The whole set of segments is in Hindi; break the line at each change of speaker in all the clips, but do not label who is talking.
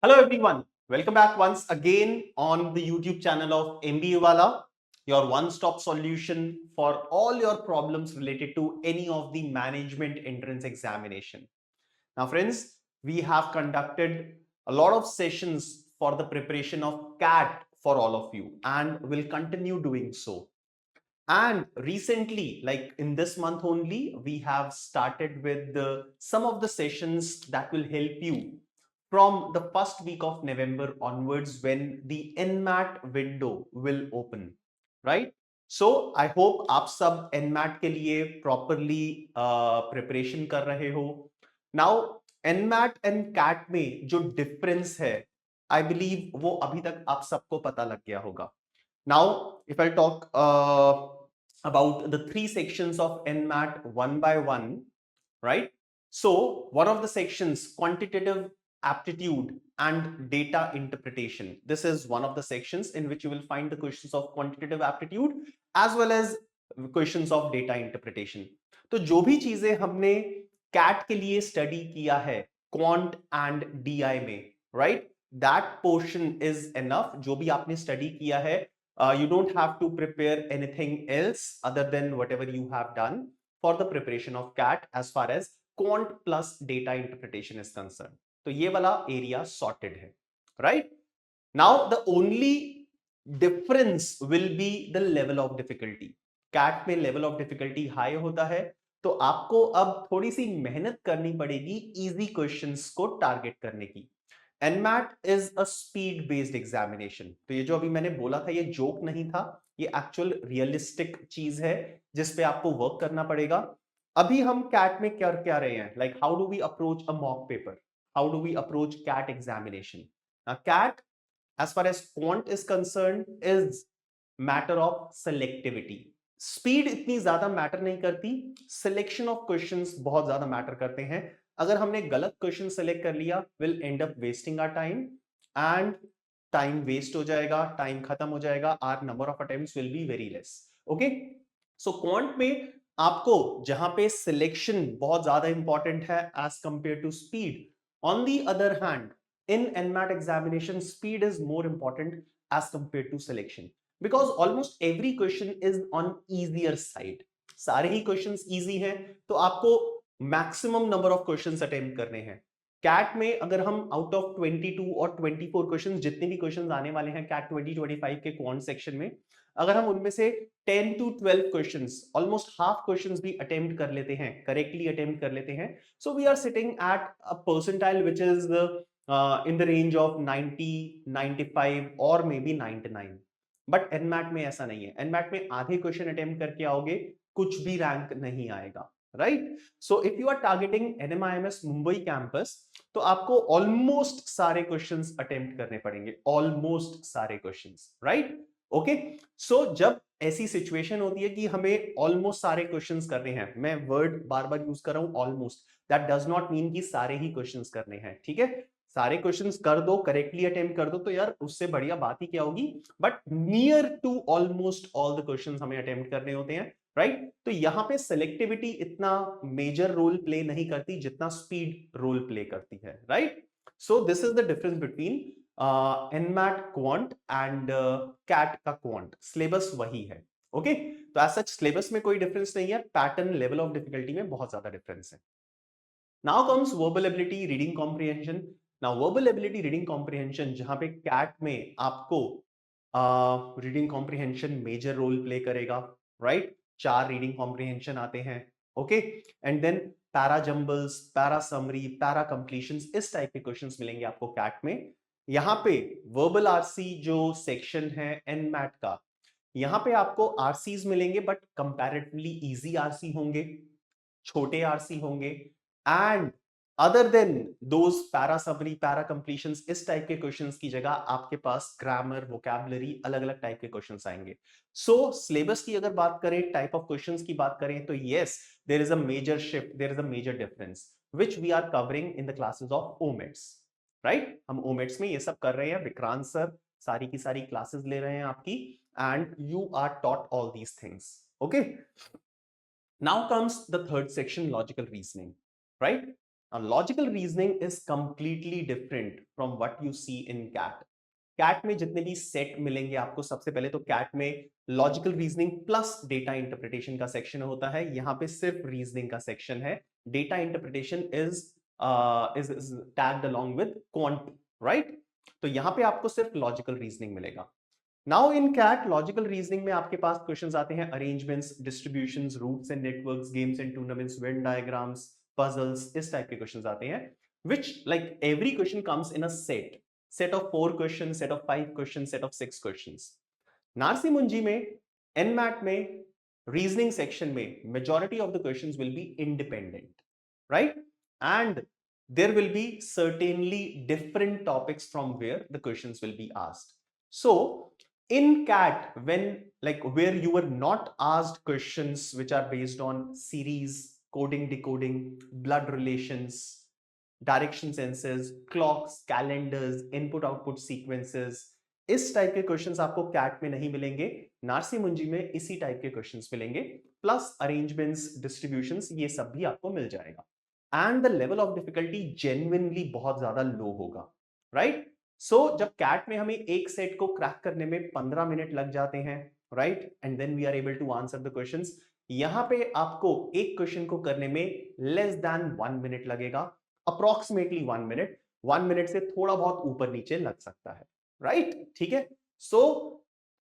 Hello everyone, welcome back once again on the YouTube channel of MBA Wala, your one-stop solution for all your problems related to any of the management entrance examination. Now friends, we have conducted a lot of sessions for the preparation of CAT for all of you and will continue doing so. And recently, like in this month only, we have started with some of the sessions that will help you from the first week of November onwards when the NMAT window will open, right? So I hope आप सब NMAT के लिए properly preparation कर रहे हो. Now NMAT and CAT में जो difference है, I believe वो अभी तक आप सबको पता लग गया होगा. Now, if I talk about the three sections of NMAT one by one, right? So, one of the sections, quantitative aptitude and data interpretation. This is one of the sections in which you will find the questions of quantitative aptitude as well as questions of data interpretation. तो जो भी चीजें हमने कैट के लिए स्टडी किया है क्वांट एंड डीआई में, right, that portion is enough. जो भी आपने स्टडी किया है, you don't have to prepare anything else other than whatever you have done for the preparation of CAT as far as quant plus data interpretation is concerned. तो ये वाला area sorted है, right? Now the only difference will be the level of difficulty. CAT में level of difficulty high होता है, तो आपको अब थोड़ी सी मेहनत करनी पड़ेगी easy questions को target करने की. NMAT is a speed based examination. तो ये जो अभी मैंने बोला था ये जोक नहीं था, ये एक्चुअल रियलिस्टिक चीज है जिस पे आपको वर्क करना पड़ेगा. अभी हम कैट में कर क्या रहे हैं, like how do we approach a mock paper, how do we approach CAT examination. CAT as far as quant is concerned is matter of selectivity. Speed इतनी ज्यादा मैटर नहीं करती, सिलेक्शन ऑफ क्वेश्चंस बहुत ज्यादा मैटर करते हैं. अगर हमने गलत क्वेश्चन सेलेक्ट कर लिया, will end up wasting our time and time waste हो जाएगा, टाइम खत्म हो जाएगा, our number of attempts will be very less. Okay, so quant में आपको जहां पे सिलेक्शन बहुत ज्यादा इंपॉर्टेंट है as compared to speed, on the other hand in NMAT examination speed is more important as compared to selection because almost every question is on easier side. सारे ही क्वेश्चंस इजी हैं, तो आपको maximum number of questions attempt करने हैं. कैट में अगर हम आउट ऑफ 22 और 24 क्वेश्चंस, जितने भी क्वेश्चंस आने वाले हैं कैट 2025 के क्वांट सेक्शन में, अगर हम उनमें से 10 to 12 questions, almost half questions भी अटेम्प्ट कर लेते हैं, करेक्टली अटेम्प्ट कर लेते हैं, so we are sitting at a percentile which is in the range of 90, 95 और मे बी 99. बट एनमैट में ऐसा नहीं है. एनमैट में आधे क्वेश्चन अटेम्प्ट करके आओगे, कुछ भी रैंक नहीं आएगा, right? So if you are targeting NMIMS Mumbai campus, तो आपको ऑलमोस्ट सारे क्वेश्चंस अटेम्प्ट करने पड़ेंगे, ऑलमोस्ट सारे क्वेश्चंस, राइट? ओके, सो जब ऐसी सिचुएशन होती है कि हमें ऑलमोस्ट सारे क्वेश्चंस करने हैं, मैं वर्ड बार बार यूज कर रहा हूं almost, that does not mean कि सारे ही क्वेश्चंस करने हैं, ठीक है? सारे क्वेश्चंस कर दो, करेक्टली अटेम्प्ट कर दो, तो यार उससे बढ़िया बात ही क्या होगी. But near to almost all the questions हमें अटेम्प्ट करने होते हैं, राइट? तो यहां पे सिलेक्टिविटी इतना मेजर रोल प्ले नहीं करती जितना स्पीड रोल प्ले करती है, right? So this is the difference between NMAT quant and CAT का क्वांट. सिलेबस वही है, ओके? तो एज सच सिलेबस में कोई डिफरेंस नहीं है, पैटर्न लेवल ऑफ डिफिकल्टी में बहुत ज्यादा डिफरेंस है. Now comes verbal ability, reading comprehension. Now verbal ability, reading comprehension, जहां पे कैट में आपको reading comprehension major role play करेगा, राइट? 4 रीडिंग कॉम्प्रिहेंशन आते हैं, okay? And then para jumbles, para summary, para completions, इस टाइप के क्वेश्चंस मिलेंगे आपको कैट में. यहां पे वर्बल आरसी जो सेक्शन है एनमैट का, यहां पे आपको आरसीज मिलेंगे बट कंपैरेटिवली इजी आरसी होंगे, छोटे आरसी होंगे. And other than those para summary, para completions, इस टाइप के क्वेश्चंस की जगह आपके पास ग्रामर, वोकैबुलरी, अलग अलग टाइप के क्वेश्चंस आएंगे. सो सिलेबस की अगर बात करें, टाइप ऑफ क्वेश्चंस की बात करें, तो yes, there is a major shift, there is a major difference which we are covering in the classes of OMETs, right? हम ओमेट्स में ये सब कर रहे हैं. विक्रांत सर सारी की सारी क्लासेस ले रहे हैं आपकी, and you are taught all these things, okay? Now comes the third section, logical reasoning, right? Logical reasoning is completely different from what you see in CAT. CAT में जितने भी सेट मिलेंगे आपको, सबसे पहले तो कैट में logical reasoning plus data interpretation का सेक्शन होता है, यहाँ पे सिर्फ रीजनिंग का सेक्शन है। Data interpretation is tagged along with quant, right? तो यहाँ पे आपको सिर्फ लॉजिकल रीजनिंग मिलेगा। Now in CAT logical reasoning में आपके पास क्वेश्चंस आते हैं arrangements, distributions, routes and networks, games and tournaments, venn diagrams, puzzles, इस टाइप के क्वेश्चंस आते हैं, which like every question comes in a set of 4 questions, set of 5 questions, set of 6 questions. Narsee मुंजी में, NMAT में, रीजनिंग सेक्शन में majority of the questions will be independent, right? And there will be certainly different topics from where the questions will be asked. So in CAT, when like where you were not asked questions which are based on series, coding, decoding, blood relations, direction senses, clocks, calendars, input output sequences, इस टाइप के क्वेश्चंस आपको कैट में नहीं मिलेंगे। नारसी मुंजी में इसी टाइप के क्वेश्चंस मिलेंगे, प्लस अरेंजमेंट्स, डिस्ट्रीब्यूशंस, ये सब भी आपको मिल जाएगा। And the level of difficulty genuinely बहुत ज्यादा लो होगा, राइट? सो जब कैट में हमें एक सेट को क्रैक करने में 15 मिनट लग जाते हैं, right, and then we are able to answer the questions, यहां पे आपको एक क्वेश्चन को करने में लेस देन 1 मिनट लगेगा, अप्रोक्सीमेटली 1 मिनट, 1 मिनट से थोड़ा बहुत ऊपर नीचे लग सकता है, राइट? ठीक है। सो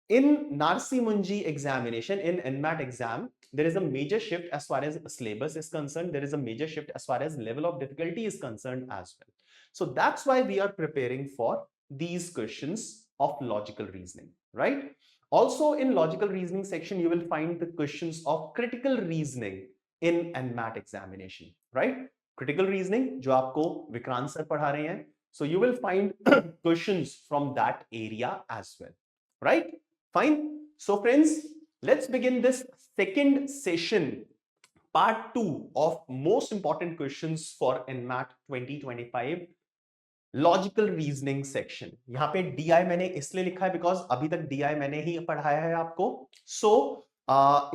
in Narsi Munji examination, in NMAT exam, there is a major shift as far as syllabus is concerned. There is a major shift as far as level of difficulty is concerned as well. So that's why we are preparing for these questions of logical reasoning, right? Also in logical reasoning section, you will find the questions of critical reasoning in NMAT examination, right? Critical reasoning जो आपको विक्रांत सर पढ़ा रहे हैं, so you will find questions from that area as well, right? Fine. So friends, let's begin this second session, part 2 of most important questions for NMAT 2025 logical reasoning section. यहां पे DI मैंने इसलिए लिखा है बिकॉज अभी तक DI मैंने ही पढ़ाया है आपको। So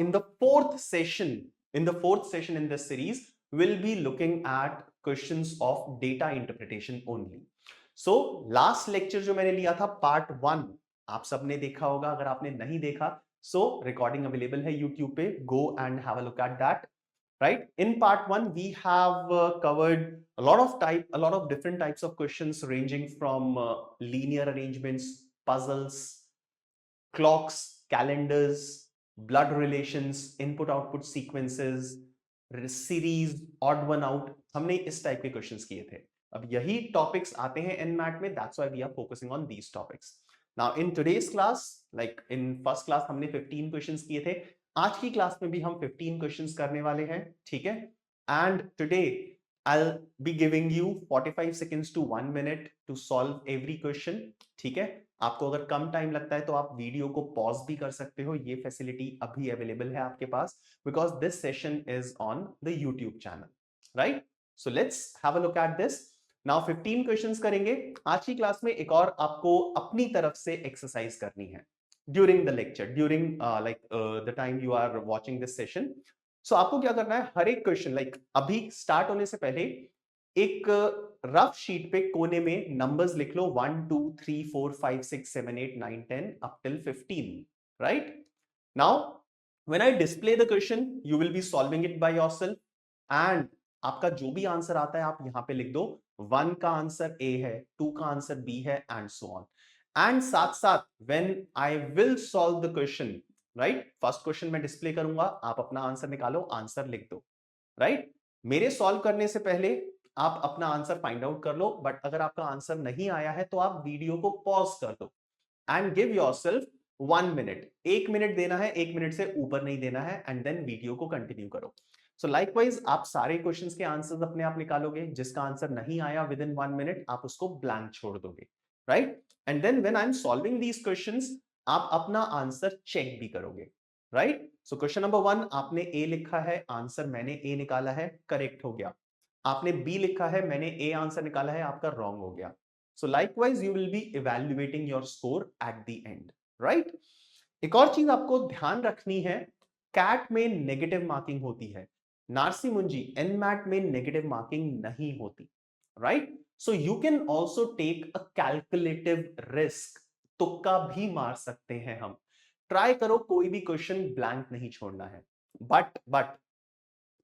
in the fourth session in this series will be looking at questions of data interpretation only. So last lecture जो मैंने लिया था पार्ट 1, आप सबने देखा होगा। अगर आपने नहीं देखा, सो रिकॉर्डिंग अवेलेबल है यूट्यूब पे, go and have a look at that, right? In part 1 we have covered a lot of different types of questions ranging from linear arrangements, puzzles, clocks, calendars, blood relations, input output sequences, series, odd one out, हमने इस टाइप के क्वेश्चंस किए थे। अब यही टॉपिक्स आते हैं NMAT में, that's why we are focusing on these topics. Now in today's class, like in first class हमने 15 क्वेश्चंस किए थे, आज की क्लास में भी हम 15 क्वेश्चंस करने वाले हैं, ठीक है? And today I'll be giving you 45 seconds to 1 minute to solve every question, ठीक है? आपको अगर कम टाइम लगता है तो आप वीडियो को पॉज भी कर सकते हो, ये फैसिलिटी अभी अवेलेबल है आपके पास, because this session is on the YouTube channel, right? So let's have a look at this. Now 15 questions करेंगे आज की क्लास में। एक और आपको अपनी तरफ से एक्सरसाइज करनी है during the lecture, during like the time you are watching this session. So आपको क्या करना है, हर एक क्वेश्चन लाइक अभी स्टार्ट होने से पहले एक रफ शीट पे कोने में नंबर्स लिख लो, 1 2 3 4 5 6 7 8 9 10 up till 15, right? Now when I display the question you will be solving it by yourself, and आपका जो भी आंसर आता है आप यहां पे लिख दो। 1 का आंसर A है, 2 का आंसर B है, and so on. एंड साथ साथ when I will solve the question, right, first question मैं डिस्प्ले करूंगा, आप अपना आंसर निकालो, आंसर लिख दो, राइट? मेरे सॉल्व करने से पहले आप अपना आंसर फाइंड आउट कर लो, बट अगर आपका आंसर नहीं आया है तो आप वीडियो को पॉज कर दो and give yourself 1 minute. 1 minute देना है, 1 मिनट से ऊपर नहीं देना है, एंड देन वीडियो को कंटिन्यू करो। सो लाइकवाइज आप सारे क्वेश्चंस के आंसर्स अपने आप निकालोगे, जिसका आंसर नहीं आया विद इन 1 मिनट आप उसको ब्लैंक छोड़ दोगे, right? And then when I am solving these questions आप अपना आंसर चेक भी करोगे, राइट? सो क्वेश्चन नंबर 1 आपने ए लिखा है, आंसर मैंने ए निकाला है, करेक्ट हो गया। आपने बी लिखा है, मैंने ए आंसर निकाला है, आपका रॉन्ग हो गया। सो likewise you will be evaluating your score at the end, right? एक और चीज आपको ध्यान रखनी है, कैट में नेगेटिव मार्किंग होती है। नार्सी मुंजी, एनमैट में नेगेटिव मार्किंग नहीं होती, right? So you can also take a calculative risk, तुक्का भी मार सकते हैं हम। ट्राई करो, कोई भी क्वेश्चन ब्लैंक नहीं छोड़ना है। बट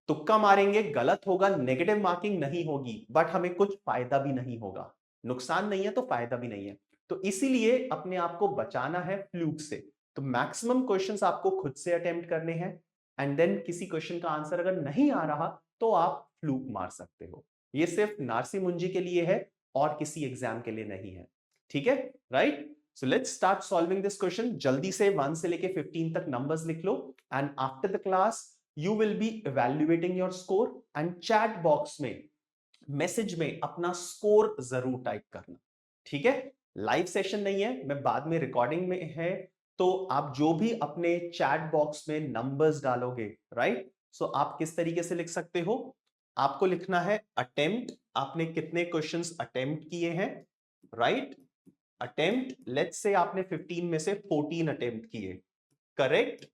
तुक्का मारेंगे, गलत होगा, नेगेटिव मार्किंग नहीं होगी, बट हमें कुछ फायदा भी नहीं होगा। नुकसान नहीं है तो फायदा भी नहीं है। तो इसीलिए अपने आप को बचाना है फ्लूक से। तो मैक्सिमम क्वेश्चंस आपको खुद से अटेम्प्ट करने हैं, एंड देन किसी क्वेश्चन का आंसर अगर नहीं आ रहा तो आप फ्लूक मार सकते हो। ये सिर्फ नार्सी मुंजी के लिए है और किसी एग्जाम के लिए नहीं है, ठीक है? Right? So let's start solving this question. जल्दी से 1 से लेके 15 तक नंबर्स लिख लो, and after the class you will be evaluating your score, and chat box में, मैसेज में अपना स्कोर जरूर टाइप करना, ठीक है? लाइव सेशन नहीं है, मैं बाद में रिकॉर्डिंग में है, तो आप जो भी अपने चैट बॉक्स में नंबर्स डालोगे, राइट? सो आप किस तरीके से लिख सकते हो? आपको लिखना है अटेम्प्ट, आपने कितने क्वेश्चंस अटेम्प्ट किए हैं, राइट? अटेम्प्ट, लेट्स से आपने 15 में से 14 अटेम्प्ट किए, करेक्ट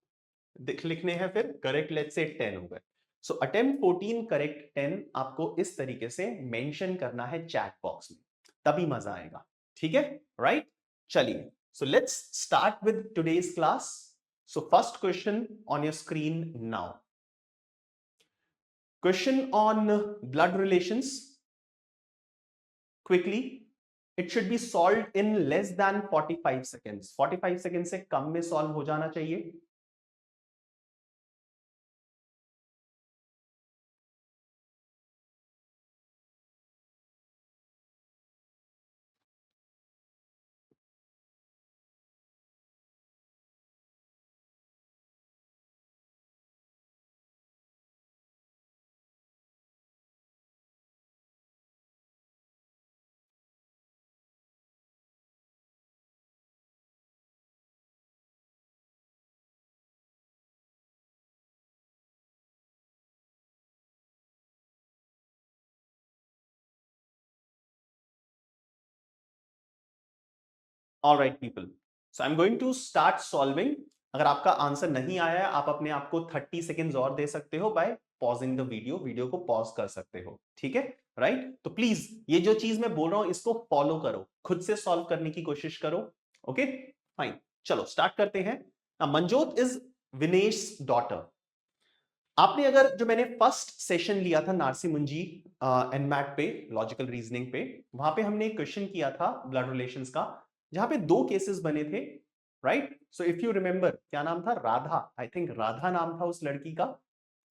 लिखने हैं, फिर करेक्ट लेट्स से 10 हो गए। सो अटेम्प्ट 14, करेक्ट 10 आपको इस तरीके से मेंशन करना है चैट बॉक्स में, तभी मजा आएगा, ठीक है? राइट? चलिए, सो let's start with today's class. So first question on your screen now, question on blood relations. Quickly, it should be solved in less than 45 seconds. 45 second से कम में सॉल्व हो जाना चाहिए। All right, people. So I'm going to start solving. अगर आपका आंसर नहीं आया है, आप अपने आप को 30 सेकेंड्स और दे सकते हो by pausing the video, video को पॉज कर सकते हो, ठीक है? राइट? तो प्लीज ये जो चीज मैं बोल रहा हूं इसको फॉलो करो, खुद से सॉल्व करने की कोशिश करो। ओके, फाइन, चलो स्टार्ट करते हैं। Manjot is Vinesh daughter. आपने अगर, जो मैंने फर्स्ट सेशन लिया था नार्सी मुंजी एनमैट पे, लॉजिकल रीजनिंग पे, वहां पे हमने एक क्वेश्चन किया था ब्लड रिलेशंस का, जहां पे 2 केसेस बने थे, right? So if you remember, क्या नाम था? राधा, आई थिंक राधा नाम था उस लड़की का,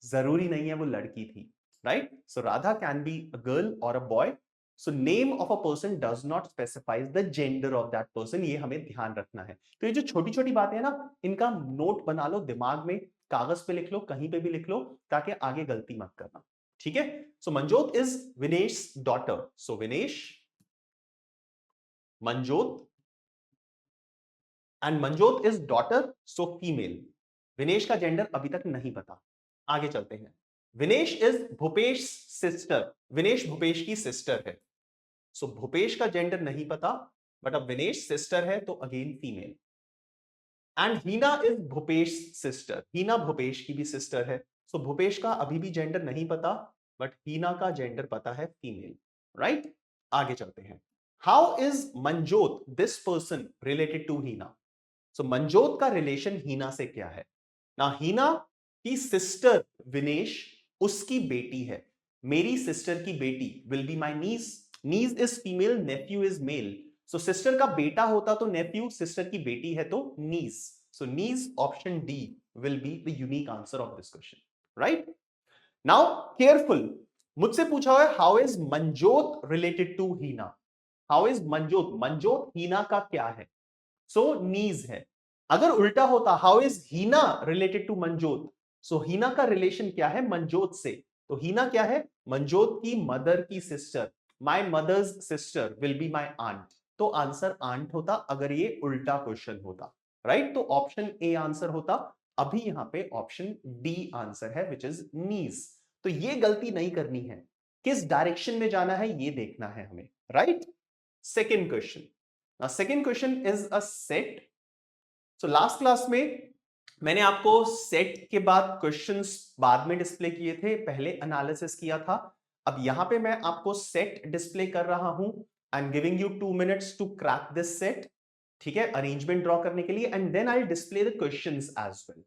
जरूरी नहीं है वो लड़की थी, right? So Radha can be a girl और a boy. So name of a person does not specifies the gender of that person, ये हमें ध्यान रखना है। तो ये जो छोटी छोटी बातें हैं ना, इनका नोट बना लो दिमाग में, कागज पे लिख लो, कहीं पे भी लिख लो, ताकि आगे गलती मत करना, ठीक है? So Manjot is Vinesh daughter. So Vinesh, Manjot, and Manjot is daughter, so female. Vinesh का जेंडर अभी तक नहीं पता, आगे चलते हैं। विनेश इज भूपेश सिस्टर, विनेश भूपेश की सिस्टर है। सो भूपेश का जेंडर नहीं पता, बट अब विनेश सिस्टर है तो again female. And Heena is Bhupesh sister, Heena Bhupesh की भी सिस्टर है। सो भूपेश का अभी भी जेंडर नहीं पता, बट हीना का जेंडर पता है, फीमेल, राइट? आगे चलते हैं। How is Manjot, this person, related to Heena? So Manjot का रिलेशन हीना से क्या है ना? हीना की सिस्टर विनेश उसकी बेटी है, मेरी सिस्टर की बेटी will be my niece. Niece is female, nephew is male. So sister का बेटा होता तो नेफ्यू, सिस्टर की बेटी है तो niece. So niece, option D will be the unique answer of this question, right? Now careful, मुझसे पूछा हुआ है how is Manjot related to Heena? How is Manjot, Manjot Heena का क्या है? सो नीज है। अगर उल्टा होता, how is Heena related to Manjot? So Heena का रिलेशन क्या है मंजोत से? तो हीना क्या है? मंजोत की मदर की sister, my mother's sister will be my aunt. तो आंसर आंट होता अगर ये उल्टा क्वेश्चन होता, राइट? तो ऑप्शन ए आंसर होता। अभी यहां पे ऑप्शन डी आंसर है, विच इज नीज। तो ये गलती नहीं करनी है, किस डायरेक्शन में जाना है ये देखना है हमें, right? Second question. Now, second question is a set. So last class में मैंने आपको सेट के बाद क्वेश्चंस बाद में डिस्प्ले किए थे, पहले एनालिसिस किया था। अब यहां पे मैं आपको सेट डिस्प्ले कर रहा हूं। I am giving you 2 minutes to crack this set, ठीक है, अरेंजमेंट ड्रॉ करने के लिए, and then I display the questions as well.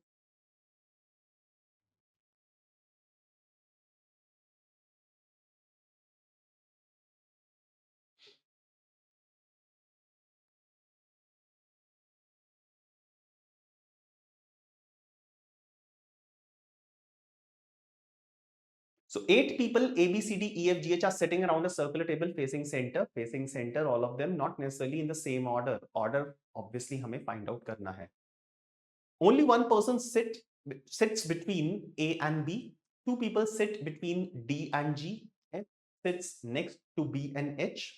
So 8 people A, B, C, D, E, F, G, H are sitting around a circular table facing center. Facing center, all of them not necessarily in the same order. Order obviously हमें find out करना है. Only one person sits between A and B. Two people sit between D and G. F sits next to B and H.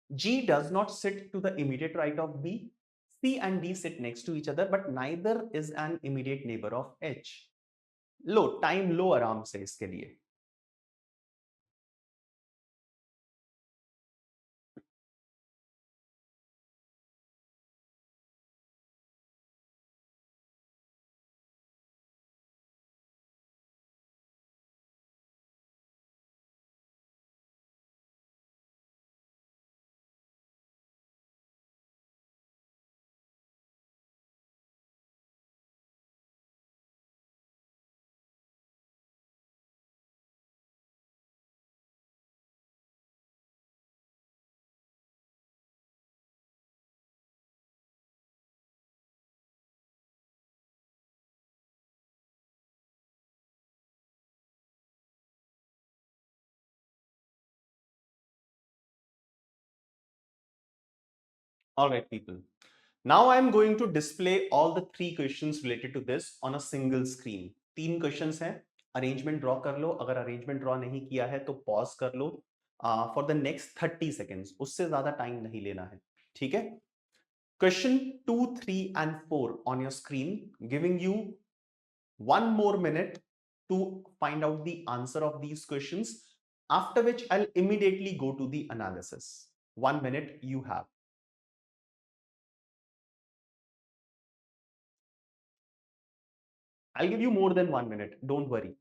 G does not sit to the immediate right of B. C and D sit next to each other, but neither is an immediate neighbor of H. लो टाइम लो आराम से इसके लिए. All right, people. Now I am going to display all the 3 questions related to this on a single screen. 3 questions हैं. अरेंजमेंट ड्रॉ कर लो. अगर अरेंजमेंट ड्रॉ नहीं किया है तो पॉज कर लो फॉर द नेक्स्ट 30 सेकेंड्स. उससे ज्यादा टाइम नहीं लेना है, ठीक है. Question 2, 3 and 4 on your screen, giving you 1 more minute to find out the answer of these questions, after which I'll immediately go to the analysis. 1 minute you have. I'll give you more than 1 minute. Don't worry.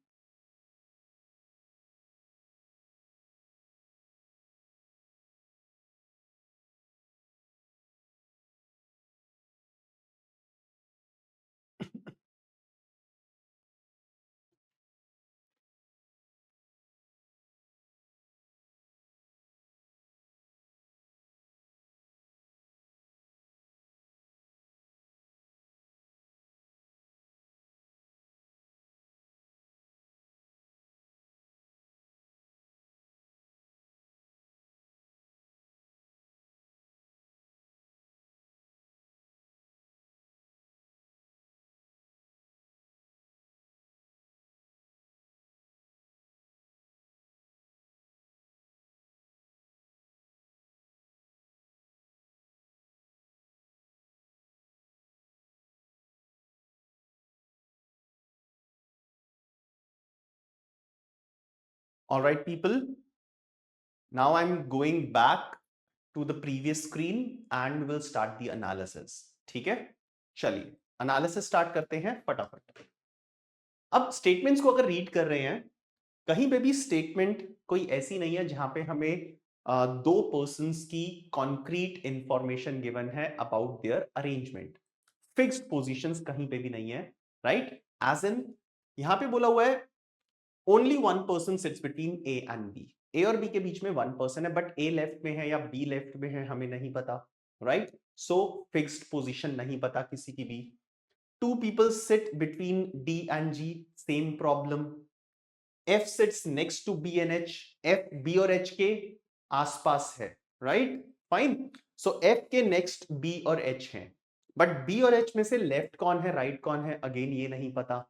All right, people. Now I'm going back to the previous screen and we'll start the analysis. ठीक है, चलिए एनालिसिस स्टार्ट करते हैं फटाफट. अब स्टेटमेंट्स को अगर रीड कर रहे हैं, कहीं पे भी स्टेटमेंट कोई ऐसी नहीं है जहां पे हमें 2 पर्सन्स की कॉन्क्रीट इंफॉर्मेशन गिवन है about their arrangement. Fixed positions कहीं पे भी नहीं है, राइट. एज इन यहां पे बोला हुआ है only one person sits between A and B. A और बी के बीच में 1 पर्सन है, बट ए लेफ्ट में है या बी लेफ्ट में है हमें नहीं पता, राइट. सो फिक्स्ड पोजीशन नहीं पता किसी की भी. 2 people sit between D and G, same problem. F sits next to B and H. F B और H के आसपास है, राइट. फाइन. सो F के नेक्स्ट B और H हैं, बट B और H में से लेफ्ट कौन है राइट कौन है अगेन ये नहीं पता.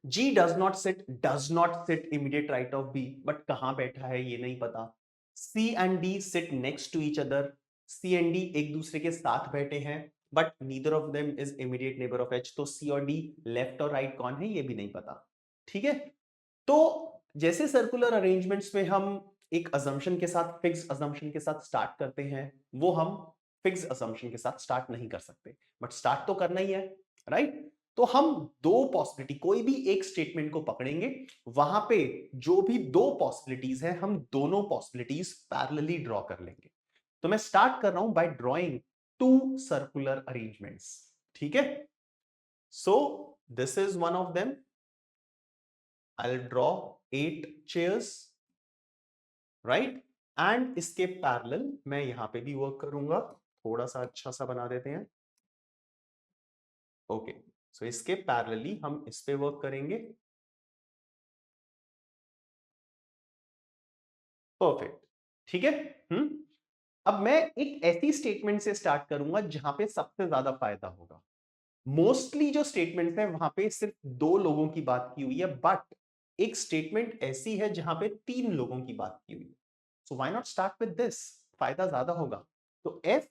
G does not sit immediate right of B, but कहां बैठा है ये नहीं पता. C and D sit next to each other. C and D एक दूसरे के साथ बैठे हैं, but neither of them is immediate neighbour of H. तो C और D लेफ्ट और राइट कौन है ये भी नहीं पता, ठीक है. तो जैसे सर्कुलर अरेंजमेंट्स में हम एक असम्पशन के साथ फिक्स असम्पशन के साथ स्टार्ट करते हैं, वो हम फिक्स असम्पशन के साथ स्टार्ट नहीं कर सकते, बट स्टार्ट तो करना ही है, राइट. तो हम दो पॉसिबिलिटी, कोई भी एक स्टेटमेंट को पकड़ेंगे, वहां पे जो भी दो पॉसिबिलिटीज है हम दोनों पॉसिबिलिटीज पैरेलली ड्रॉ कर लेंगे। तो मैं स्टार्ट कर रहा हूं by drawing two circular arrangements. ठीक है, so this is one of them. I will draw 8 chairs, right, and इसके पैरेलल मैं यहां पे भी वर्क करूंगा, थोड़ा सा अच्छा सा बना देते हैं। ओके, सो इसके पैरेलली हम इस पे वर्क करेंगे। परफेक्ट, ठीक है। अब मैं एक ऐसी स्टेटमेंट से स्टार्ट करूंगा जहां पे सबसे ज्यादा फायदा होगा। मोस्टली जो स्टेटमेंट्स हैं वहां पे सिर्फ दो लोगों की बात की हुई है, बट एक स्टेटमेंट ऐसी है जहां पे तीन लोगों की बात की हुई है। So why not start with this, फायदा ज्यादा होगा। तो F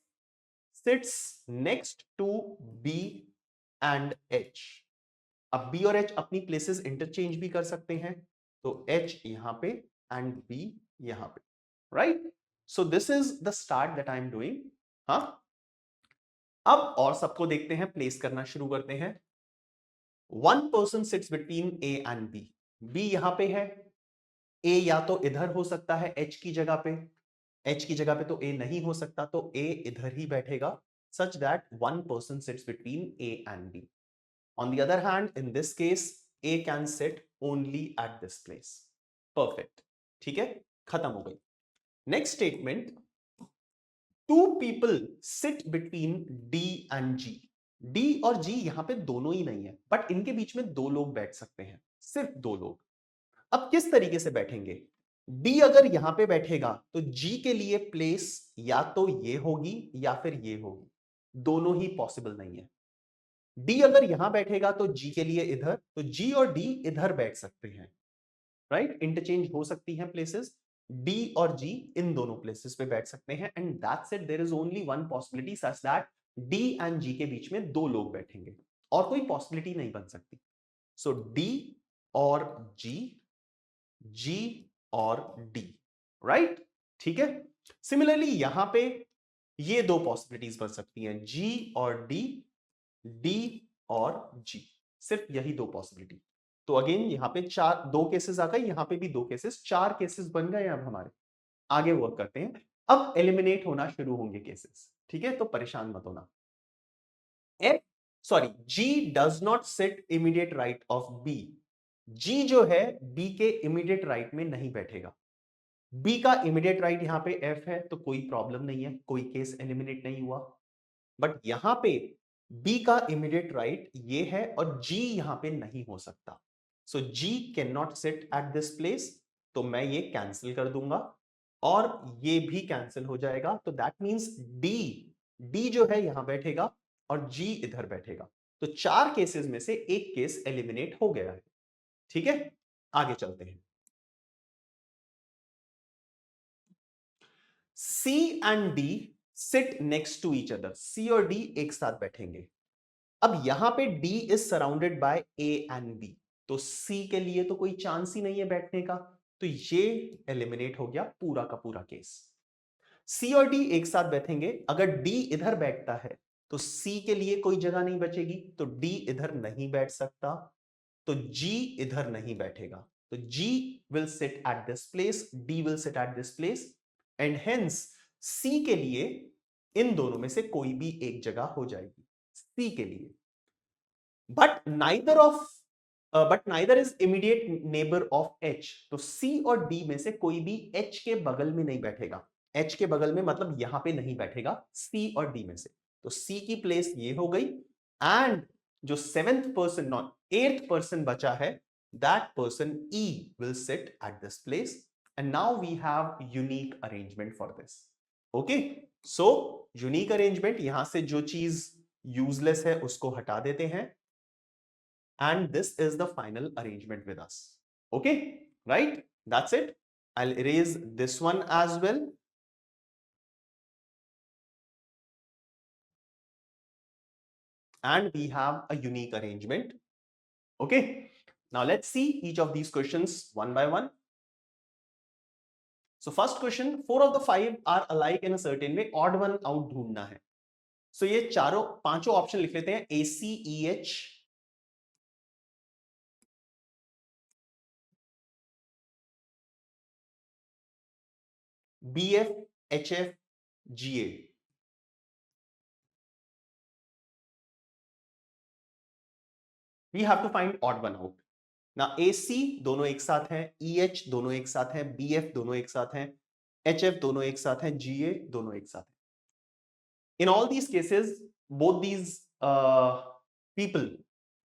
sits next to B and H। अब B और H अपनी प्लेसेस इंटरचेंज भी कर सकते हैं, तो H यहां पे एंड B यहां पे, right. So this is the start that I am doing. हाँ, अब और सबको देखते हैं, प्लेस करना शुरू करते हैं। One person sits between A and B। B यहां पे है, A या तो इधर हो सकता है H की जगह पे, H की जगह पे तो A नहीं हो सकता, तो A इधर ही बैठेगा, such that one person sits between A and B. On the other hand, in this case, A can sit only at this place. Perfect. ठीक है, खत्म हो गई। Next statement, two people sit between D and G. D और G यहां पे दोनों ही नहीं है, बट इनके बीच में दो लोग बैठ सकते हैं, सिर्फ दो लोग। अब किस तरीके से बैठेंगे? डी अगर यहां पे बैठेगा तो जी के लिए प्लेस या तो ये होगी या फिर ये होगी, दोनों ही पॉसिबल नहीं है। डी अगर यहां बैठेगा तो जी के लिए इधर, तो जी और डी इधर बैठ सकते हैं, राइट, इंटरचेंज हो सकती हैं प्लेसेस। डी और जी इन दोनों प्लेसेस पे बैठ सकते हैं, and that's it. There is only one possibility such that D and G के बीच में दो लोग बैठेंगे, और कोई पॉसिबिलिटी नहीं बन सकती। सो डी और जी, जी और डी, राइट, ठीक है। सिमिलरली यहां पे ये दो पॉसिबिलिटीज बन सकती हैं, जी और डी, डी और जी, सिर्फ यही दो पॉसिबिलिटी। तो अगेन यहां पे चार, दो केसेस आ गए, यहां पे भी दो केसेस, चार केसेस बन गए अब हमारे। आगे वर्क करते हैं, अब एलिमिनेट होना शुरू होंगे केसेस, ठीक है, तो परेशान मत होना। F sorry, G does not sit immediate right of B. G जो है बी के इमीडिएट राइट में नहीं बैठेगा। बी का इमीडिएट राइट यहां पे एफ है, तो कोई प्रॉब्लम नहीं है, कोई केस एलिमिनेट नहीं हुआ। बट यहां पे बी का इमीडिएट राइट ये है और जी यहां पे नहीं हो सकता, so G can not sit at this place. तो मैं ये कैंसिल कर दूंगा और ये भी कैंसिल हो जाएगा, तो दैट मींस डी, डी जो है यहां बैठेगा और जी इधर बैठेगा। तो चार केसेस में से एक केस एलिमिनेट हो गया है, ठीक है। आगे चलते हैं। C and D sit next to each other. C और D एक साथ बैठेंगे। अब यहां पे D is surrounded by A and B, तो C के लिए तो कोई चांस ही नहीं है बैठने का, तो ये एलिमिनेट हो गया पूरा का पूरा केस। C और D एक साथ बैठेंगे, अगर D इधर बैठता है तो C के लिए कोई जगह नहीं बचेगी, तो D इधर नहीं बैठ सकता, तो G इधर नहीं बैठेगा, तो G will sit at this place, D will sit at this place, and hence C के लिए इन दोनों में से कोई भी एक जगह हो जाएगी C के लिए। But neither is immediate neighbour of H, तो C और D में से कोई भी H के बगल में नहीं बैठेगा। H के बगल में मतलब यहां पे नहीं बैठेगा C और D में से, तो C की प्लेस ये हो गई, एंड जो seventh person, not eighth person बचा है, that person E will sit at this place, and now we have unique arrangement for this. Okay, so unique arrangement, यहां से जो चीज यूजलेस है उसको हटा देते हैं, and this is the final arrangement with us. Okay, right, that's it. I'll erase this one as well. And we have a unique arrangement. Okay, now let's see each of these questions one by one. So first question, 4 of the 5 are alike in a certain way, odd one out ढूंढना है। So ये चारों पांचों ऑप्शन लिख लेते हैं, AC, EH, BF, HF, GA. We have to find odd one out. ना AC दोनों एक साथ हैं, EH दोनों एक साथ हैं, BF दोनों एक साथ हैं, HF दोनों एक साथ हैं, GA दोनों एक साथ हैं. In all these cases, both these people,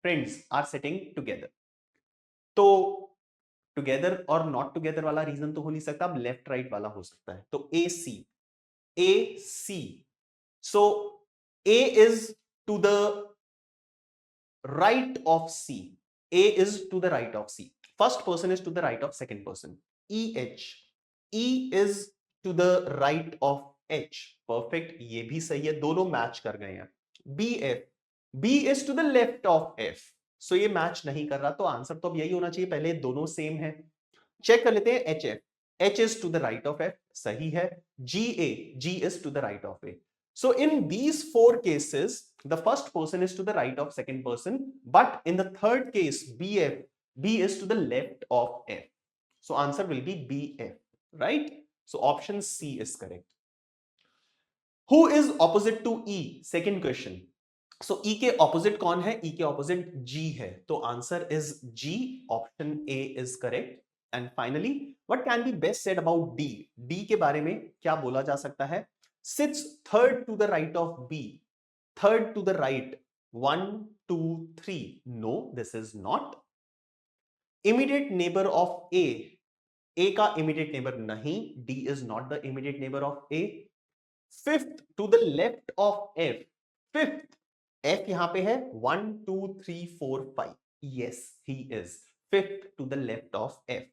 friends, are sitting together. तो टुगेदर और नॉट टुगेदर वाला रीजन तो हो नहीं सकता, अब लेफ्ट राइट वाला हो सकता है. तो A C. So A is to the right of C. A is to the right of C. First person is to the right of second person. EH. E is to the right of H. Perfect. ये भी सही है, दोनों मैच कर गए हैं. BF. B is to the left of F. So ये मैच नहीं कर रहा, तो आंसर तो अब यही होना चाहिए, पहले दोनों सेम है. चेक कर लेते हैं. HF. H is to the right of F. सही है. GA. G is to the right of A. So in these four cases, the first person is to the right of second person, but in the third case, BF, B is to the left of F. So answer will be BF, right? So option C is correct. Who is opposite to E? Second question. So E के opposite कौन है? E के opposite G है. तो answer is G. Option A is correct. And finally, what can be best said about D? D के बारे में क्या बोला जा सकता है? Sits third to the right of B. Third to the right. 1, 2, 3. No, this is not. Immediate neighbor of A. A का immediate neighbor नहीं. D is not the immediate neighbor of A. Fifth to the left of F. Fifth. F यहां पे है 1, 2, 3, 4, 5. Yes, he is. Fifth to the left of F.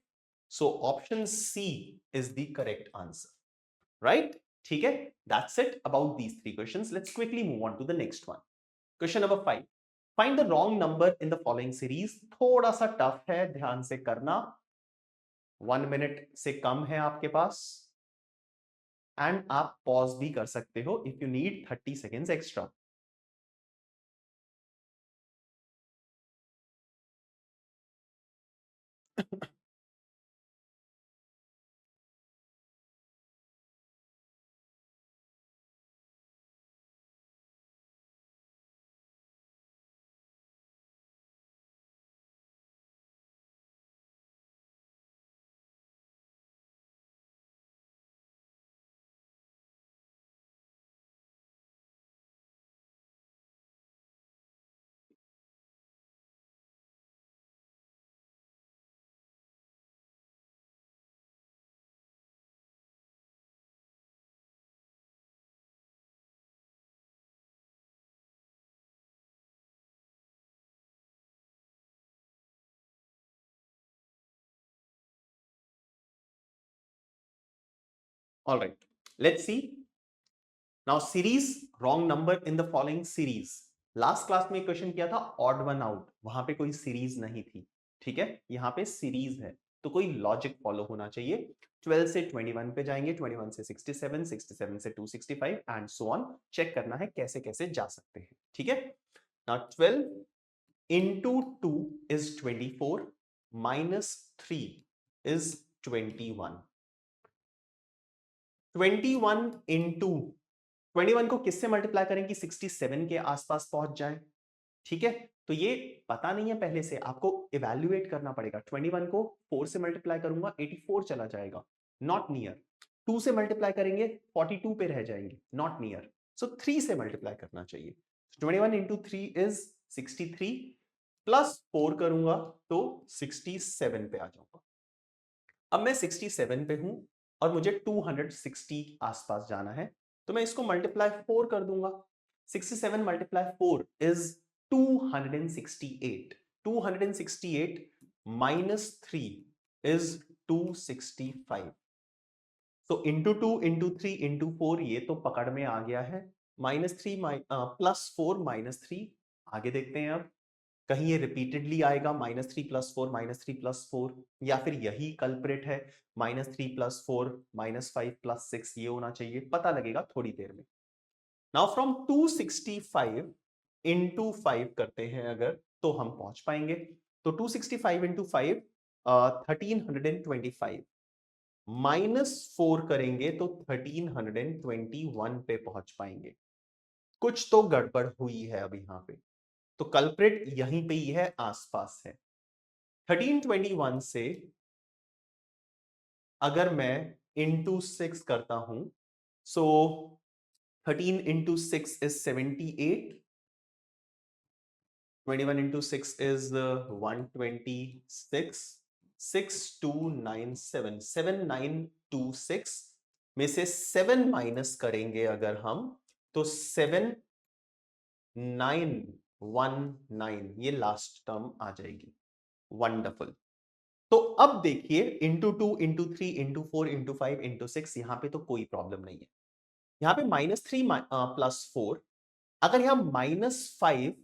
So option C is the correct answer. Right? ठीक है, that's it about these three questions. Let's quickly move on to the next one. Question number 5. Find the wrong number in the following series. थोड़ा सा टफ है, ध्यान से करना. 1 मिनट से कम है आपके पास, एंड आप पॉज भी कर सकते हो if you need 30 seconds extra. All right, let's see. Now series, wrong number in the following series. Last class में क्वेश्चन किया था ऑड वन आउट, वहां पे कोई सीरीज नहीं थी. ठीक है, यहाँ पे सीरीज है, तो कोई लॉजिक फॉलो होना चाहिए. 12 से 21 पे जाएंगे, 21 से 67, 67 से 265 एंड सो ऑन. चेक करना है कैसे कैसे जा सकते हैं. ठीक है. Now 12 into 2 is 24 minus 3 is 21. 21 into 21 को किससे मल्टीप्लाई करें कि 67 के आसपास पहुंच जाए. ठीक है, तो ये पता नहीं है पहले से, आपको इवैल्यूएट करना पड़ेगा. 21 को 4 से मल्टीप्लाई करूंगा 84 चला जाएगा, नॉट नियर. 2 से मल्टीप्लाई करेंगे 42 पे रह जाएंगे, नॉट नियर. सो 3 से मल्टीप्लाई करना चाहिए. 21 into 3 is 63 प्लस 4 करूंगा तो 67 पे आ जाऊंगा. अब मैं 67 पे हूं और मुझे 260 आसपास जाना है, तो मैं इसको मल्टीप्लाई 4 कर दूंगा. 67 मल्टीप्लाई 4 इज 268. 268 minus 3 is 265. तो इंटू 2 इंटू 3 इंटू 4 ये तो पकड़ में आ गया है. -3 प्लस 4 -3. आगे देखते हैं अब कहीं ये रिपीटेडली आएगा -3 + 4 -3 + 4, या फिर यही कल्प्रिट है -3 + 4 -5 + 6. ये होना चाहिए, पता लगेगा थोड़ी देर में. नाउ फ्रॉम 265 इंटू 5 करते हैं अगर, तो हम पहुंच पाएंगे. तो 265 इंटू 5 1325 -4 करेंगे तो 1321 पे पहुंच पाएंगे। कुछ तो गड़बड़ हुई है अब यहां पे, तो कल्प्रिट यहीं पे ही है, आसपास है। 1321 से अगर मैं इंटू 6 करता हूं, सो 13 into 6 is 78. 21 into 6 is 126. 6297 7926 में से 7 माइनस करेंगे अगर हम, तो 7919 ये लास्ट टर्म आ जाएगी। वंडरफुल। तो अब देखिए, into 2 into 3 into 4 into 5 into 6, यहां पे तो कोई प्रॉब्लम नहीं है। यहां पे -3 +4, अगर यहां -5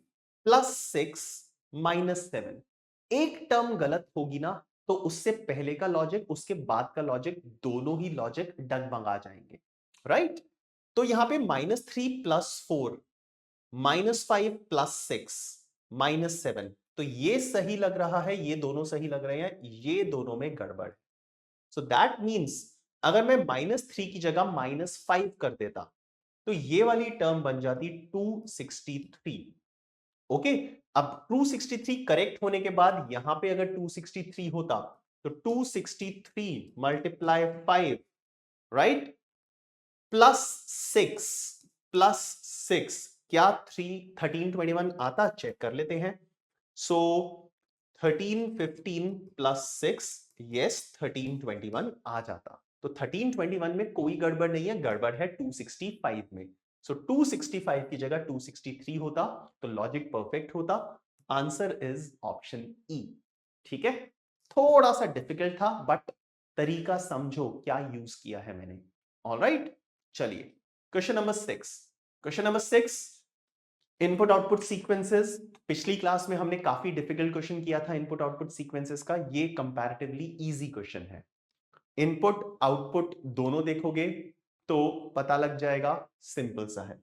+6 -7, एक टर्म गलत होगी ना, तो उससे पहले का लॉजिक उसके बाद का लॉजिक दोनों ही लॉजिक डगमगा जाएंगे, राइट? तो यहां पे -3 +4 -5 +6 -7, तो ये सही लग रहा है, ये दोनों सही लग रहे हैं, ये दोनों में गड़बड़ है। सो दैट मीन्स अगर मैं -3 की जगह -5 कर देता, तो ये वाली टर्म बन जाती 263। ओके, अब 263 करेक्ट होने के बाद यहां पे अगर 263 होता, तो 263 मल्टीप्लाई 5, राइट, +6 क्या 1321 आता? चेक कर लेते हैं। सो 1315 +6, यस 1321 आ जाता। तो 1321 में कोई गड़बड़ नहीं है, गड़बड़ है 265 में। सो 265 की जगह 263 होता, तो लॉजिक परफेक्ट होता। Answer is option E. ठीक है, थोड़ा सा डिफिकल्ट था, बट तरीका समझो क्या यूज किया है मैंने। ऑलराइट, चलिए question number 6। Question number 6, input output sequences. पिछली क्लास में हमने काफी डिफिकल्ट क्वेश्चन किया था इनपुट आउटपुट सीक्वेंसेस का, ये कंपैरेटिवली इजी क्वेश्चन है। इनपुट आउटपुट दोनों देखोगे तो पता लग जाएगा, सिंपल सा है।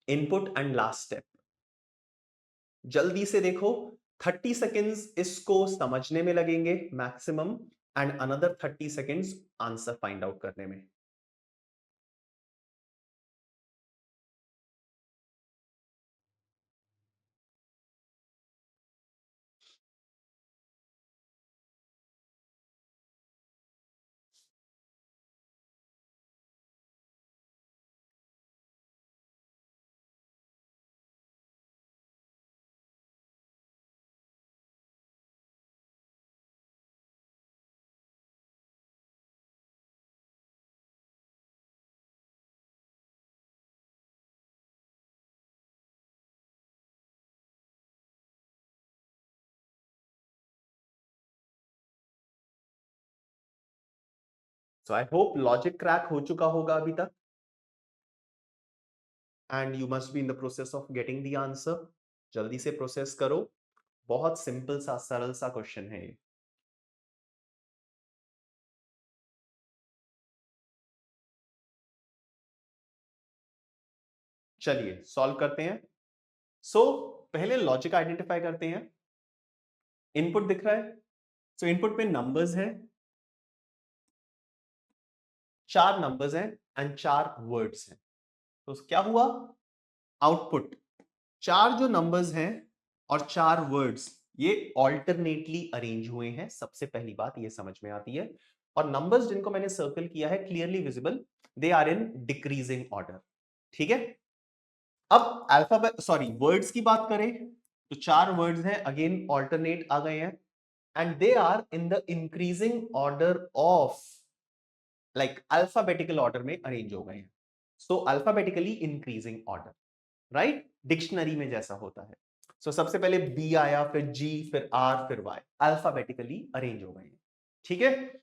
इनपुट एंड लास्ट स्टेप, जल्दी से देखो, 30 सेकेंड्स इसको समझने में लगेंगे maximum, and another 30 seconds answer find out करने में। सो आई होप लॉजिक क्रैक हो चुका होगा अभी तक, and you must be in the process of getting the answer. जल्दी से प्रोसेस करो, बहुत सिंपल सा सरल सा क्वेश्चन है ये। चलिए सॉल्व करते हैं। सो पहले लॉजिक आइडेंटिफाई करते हैं। इनपुट दिख रहा है, सो इनपुट में नंबर्स हैं, 4 नंबर्स हैं एंड 4 वर्ड्स हैं। तो क्या हुआ? आउटपुट, 4 जो नंबर्स हैं और 4 वर्ड्स, ये ऑल्टरनेटली अरेंज हुए हैं। सबसे पहली बात ये समझ में आती है। और नंबर्स जिनको मैंने सर्कल किया है, clearly visible, they are in decreasing order. ठीक है, अब अल्फाबेट सॉरी वर्ड्स की बात करें, तो 4 वर्ड्स हैं, अगेन ऑल्टरनेट आ गए हैं, and they are in the increasing order of, like alphabetical order में अरेंज हो गए हैं। So alphabetically increasing order, right, dictionary में जैसा होता है। सो सबसे पहले बी आया, फिर जी, फिर आर, फिर वाई, अल्फाबेटिकली अरेंज हो गए हैं। ठीक है,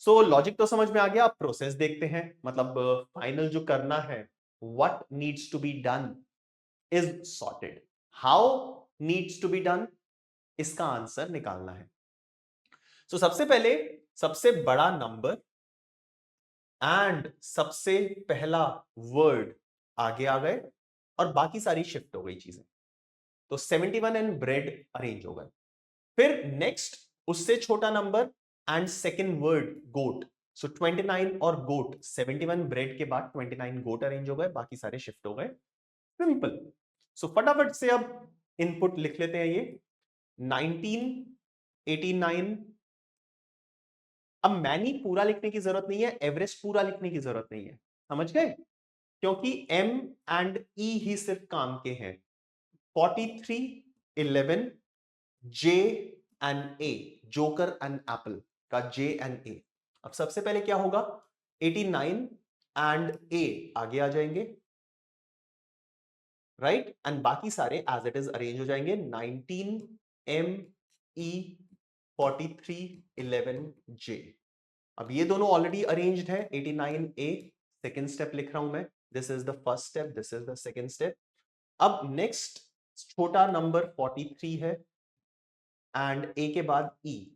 सो लॉजिक तो समझ में आ गया। अब प्रोसेस देखते हैं, मतलब फाइनल जो करना है, what needs to be done is sorted. How needs to be done, इसका आंसर निकालना है। सो सबसे पहले सबसे बड़ा नंबर एंड सबसे पहला वर्ड आगे आ गए, और बाकी सारी शिफ्ट हो गई चीजें। तो 71 एंड ब्रेड अरेंज हो गए। फिर नेक्स्ट उससे छोटा नंबर एंड सेकेंड वर्ड गोट, सो 29 और गोट, 71 ब्रेड के बाद 29 गोट अरेंज हो गए, बाकी सारे शिफ्ट हो गए। सिंपल। सो फटाफट से अब इनपुट लिख लेते हैं ये 1989। अब मैनी पूरा लिखने की जरूरत नहीं है, एवरेस्ट पूरा लिखने की जरूरत नहीं है, समझ गए, क्योंकि एम एंड ई ही सिर्फ काम के हैं। 43, 11, जे and A, joker and Apple का जे एंड ए। अब सबसे पहले क्या होगा, 89 एंड ए आगे आ जाएंगे, राइट, एंड बाकी सारे एज इट इज अरेंज हो जाएंगे। 19 एम ई, 43 11 जे। अब ये दोनों ऑलरेडी अरेंज्ड है। 89 ए सेकेंड स्टेप लिख रहा हूं मैं, this is the first step, this is the second step. अब नेक्स्ट छोटा नंबर 43 है एंड ए के बाद ई,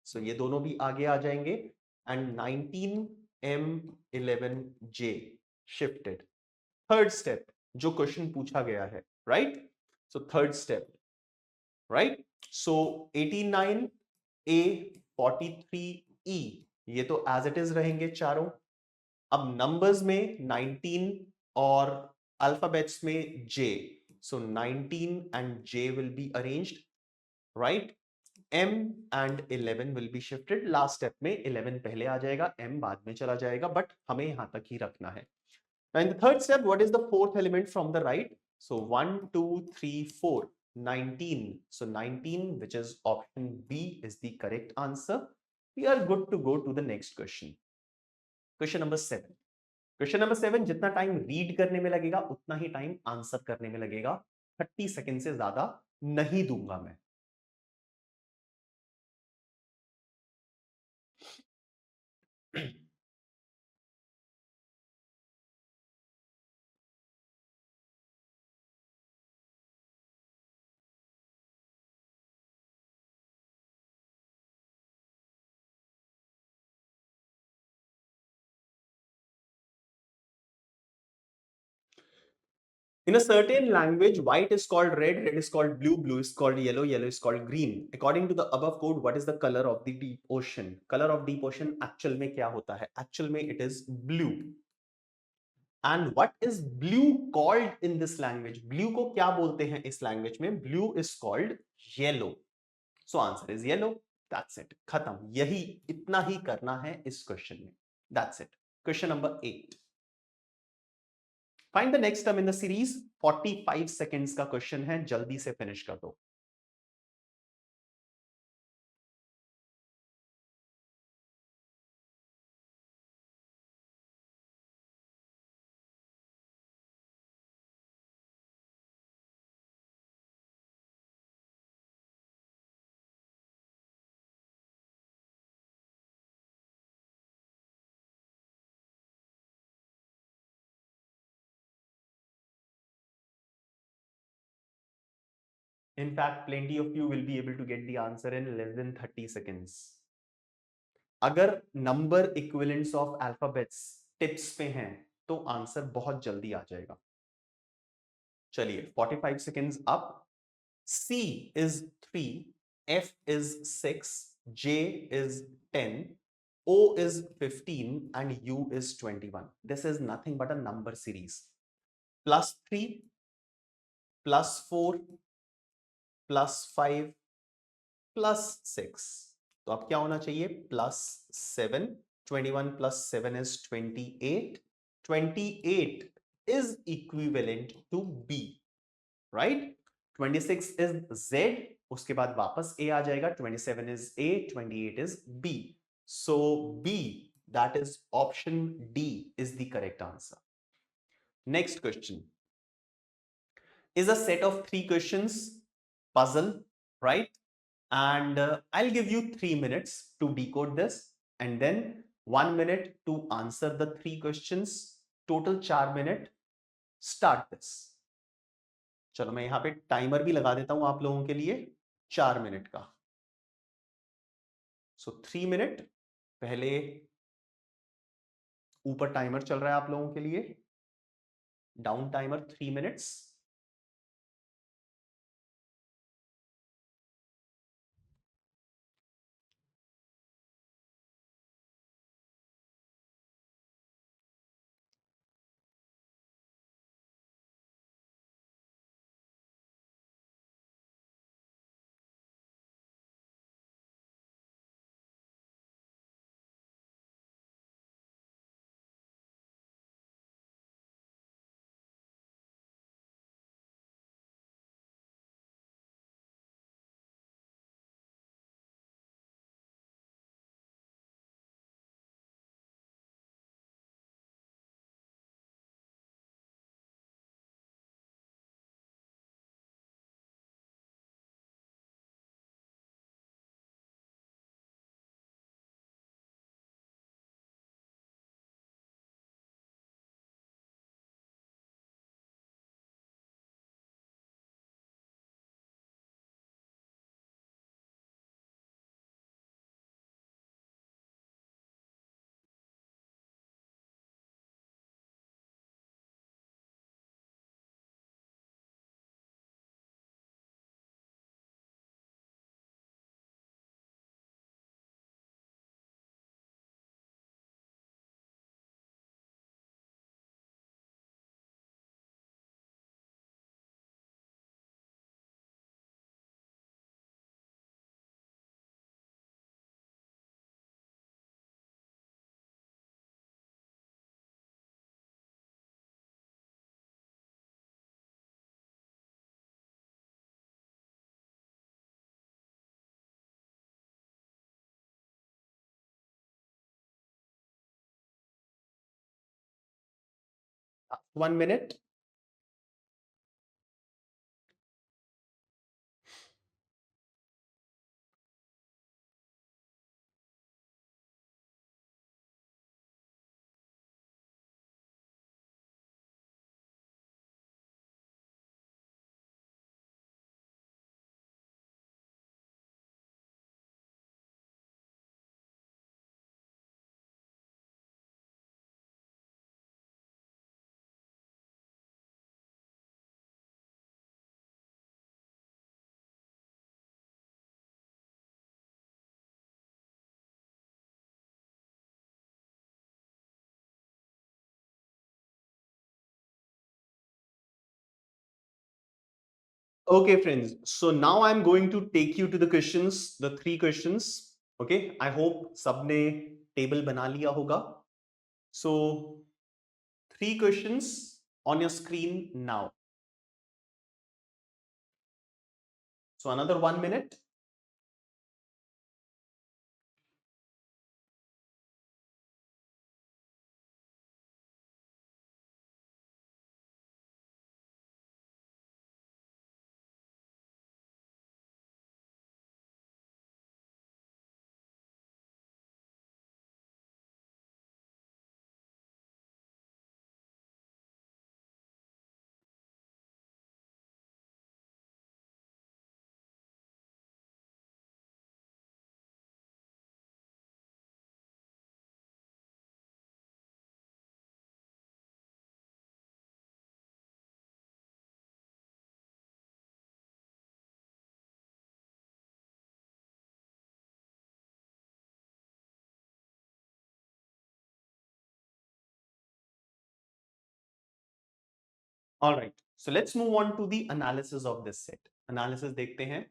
सो ये दोनों भी आगे आ जाएंगे and 19 M 11 J shifted. Third step जो क्वेश्चन पूछा गया है, right, so third step, right, so 89 A 43 E, ये तो एज इट इज रहेंगे चारों। अब नंबर्स में 19 और अल्फाबेट्स में जे, सो 19 and J will be arranged, right, m and 11 will be shifted। Last step में 11 पहले आ जाएगा, m बाद में चला जाएगा, बट हमें यहां तक ही रखना है। Now in the third step, what is the fourth element from the right? So 1, 2, 3, 4, 19. So 19, which is option B, is the correct answer. We are good to go to the next question. Question number 7. Question number 7, जितना टाइम रीड करने में लगेगा उतना ही टाइम आंसर करने में लगेगा। 30 सेकेंड से ज्यादा नहीं दूंगा मैं। In a certain language, white is called red, red is called blue, blue is called yellow, yellow is called green. According to the above code, what is the color of the deep ocean? Color of deep ocean actual में क्या होता है? Actual में it is blue. And what is blue called in this language? Blue को क्या बोलते हैं इस language में? Blue is called yellow. So answer is yellow. That's it. खत्म. यही इतना ही करना है इस question में. That's it. Question number 8. Find the next term in the series. 45 seconds का क्वेश्चन है, जल्दी से फिनिश कर दो। In fact, plenty of you will be able to get the answer in less than 30 seconds. अगर number equivalents of alphabets tips पे हैं तो आंसर बहुत जल्दी आ जाएगा। चलिए 45 seconds up. C is 3, F is 6, J is 10, O is 15 and U is 21. This is nothing but a number series. +3, +4, +5, +6, तो अब क्या होना चाहिए, +7, 21 + 7 is 28, 28 is equivalent to B, right? 26 is Z, उसके बाद वापस A आ जाएगा, 27 is A, 28 is B. So B, that is option D, is the correct answer. Next question is a set of 3 questions puzzle, right? And I'll give you 3 minutes to decode this and then 1 minute to answer the 3 questions. Total 4 minute. Start this. चलो मैं यहां पे टाइमर भी लगा देता हूं आप लोगों के लिए 4 मिनट का। सो 3 मिनट पहले ऊपर टाइमर चल रहा है आप लोगों के लिए, down timer 3 minutes. 1 minute. Okay, friends. So now I'm going to take you to the questions, the 3 questions. Okay. I hope सबने table बना लिया होगा. So 3 questions on your screen now. So another 1 minute. All right. So let's move on to the analysis of this set. Analysis देखते हैं.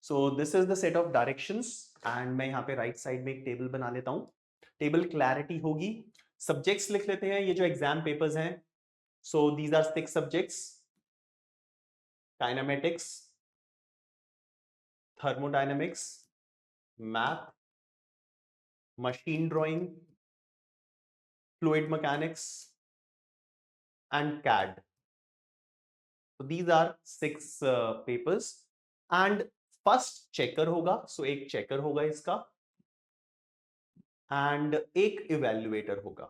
So this is the set of directions and मैं यहाँ पे right side में एक table बना लेता हूँ. Table clarity होगी. Subjects लिख लेते हैं. ये जो exam papers हैं. So these are 6 subjects. Kinematics, thermodynamics, math, machine drawing, fluid mechanics, and CAD. So these are 6 papers and first checker होगा. So एक checker होगा इसका and एक evaluator होगा.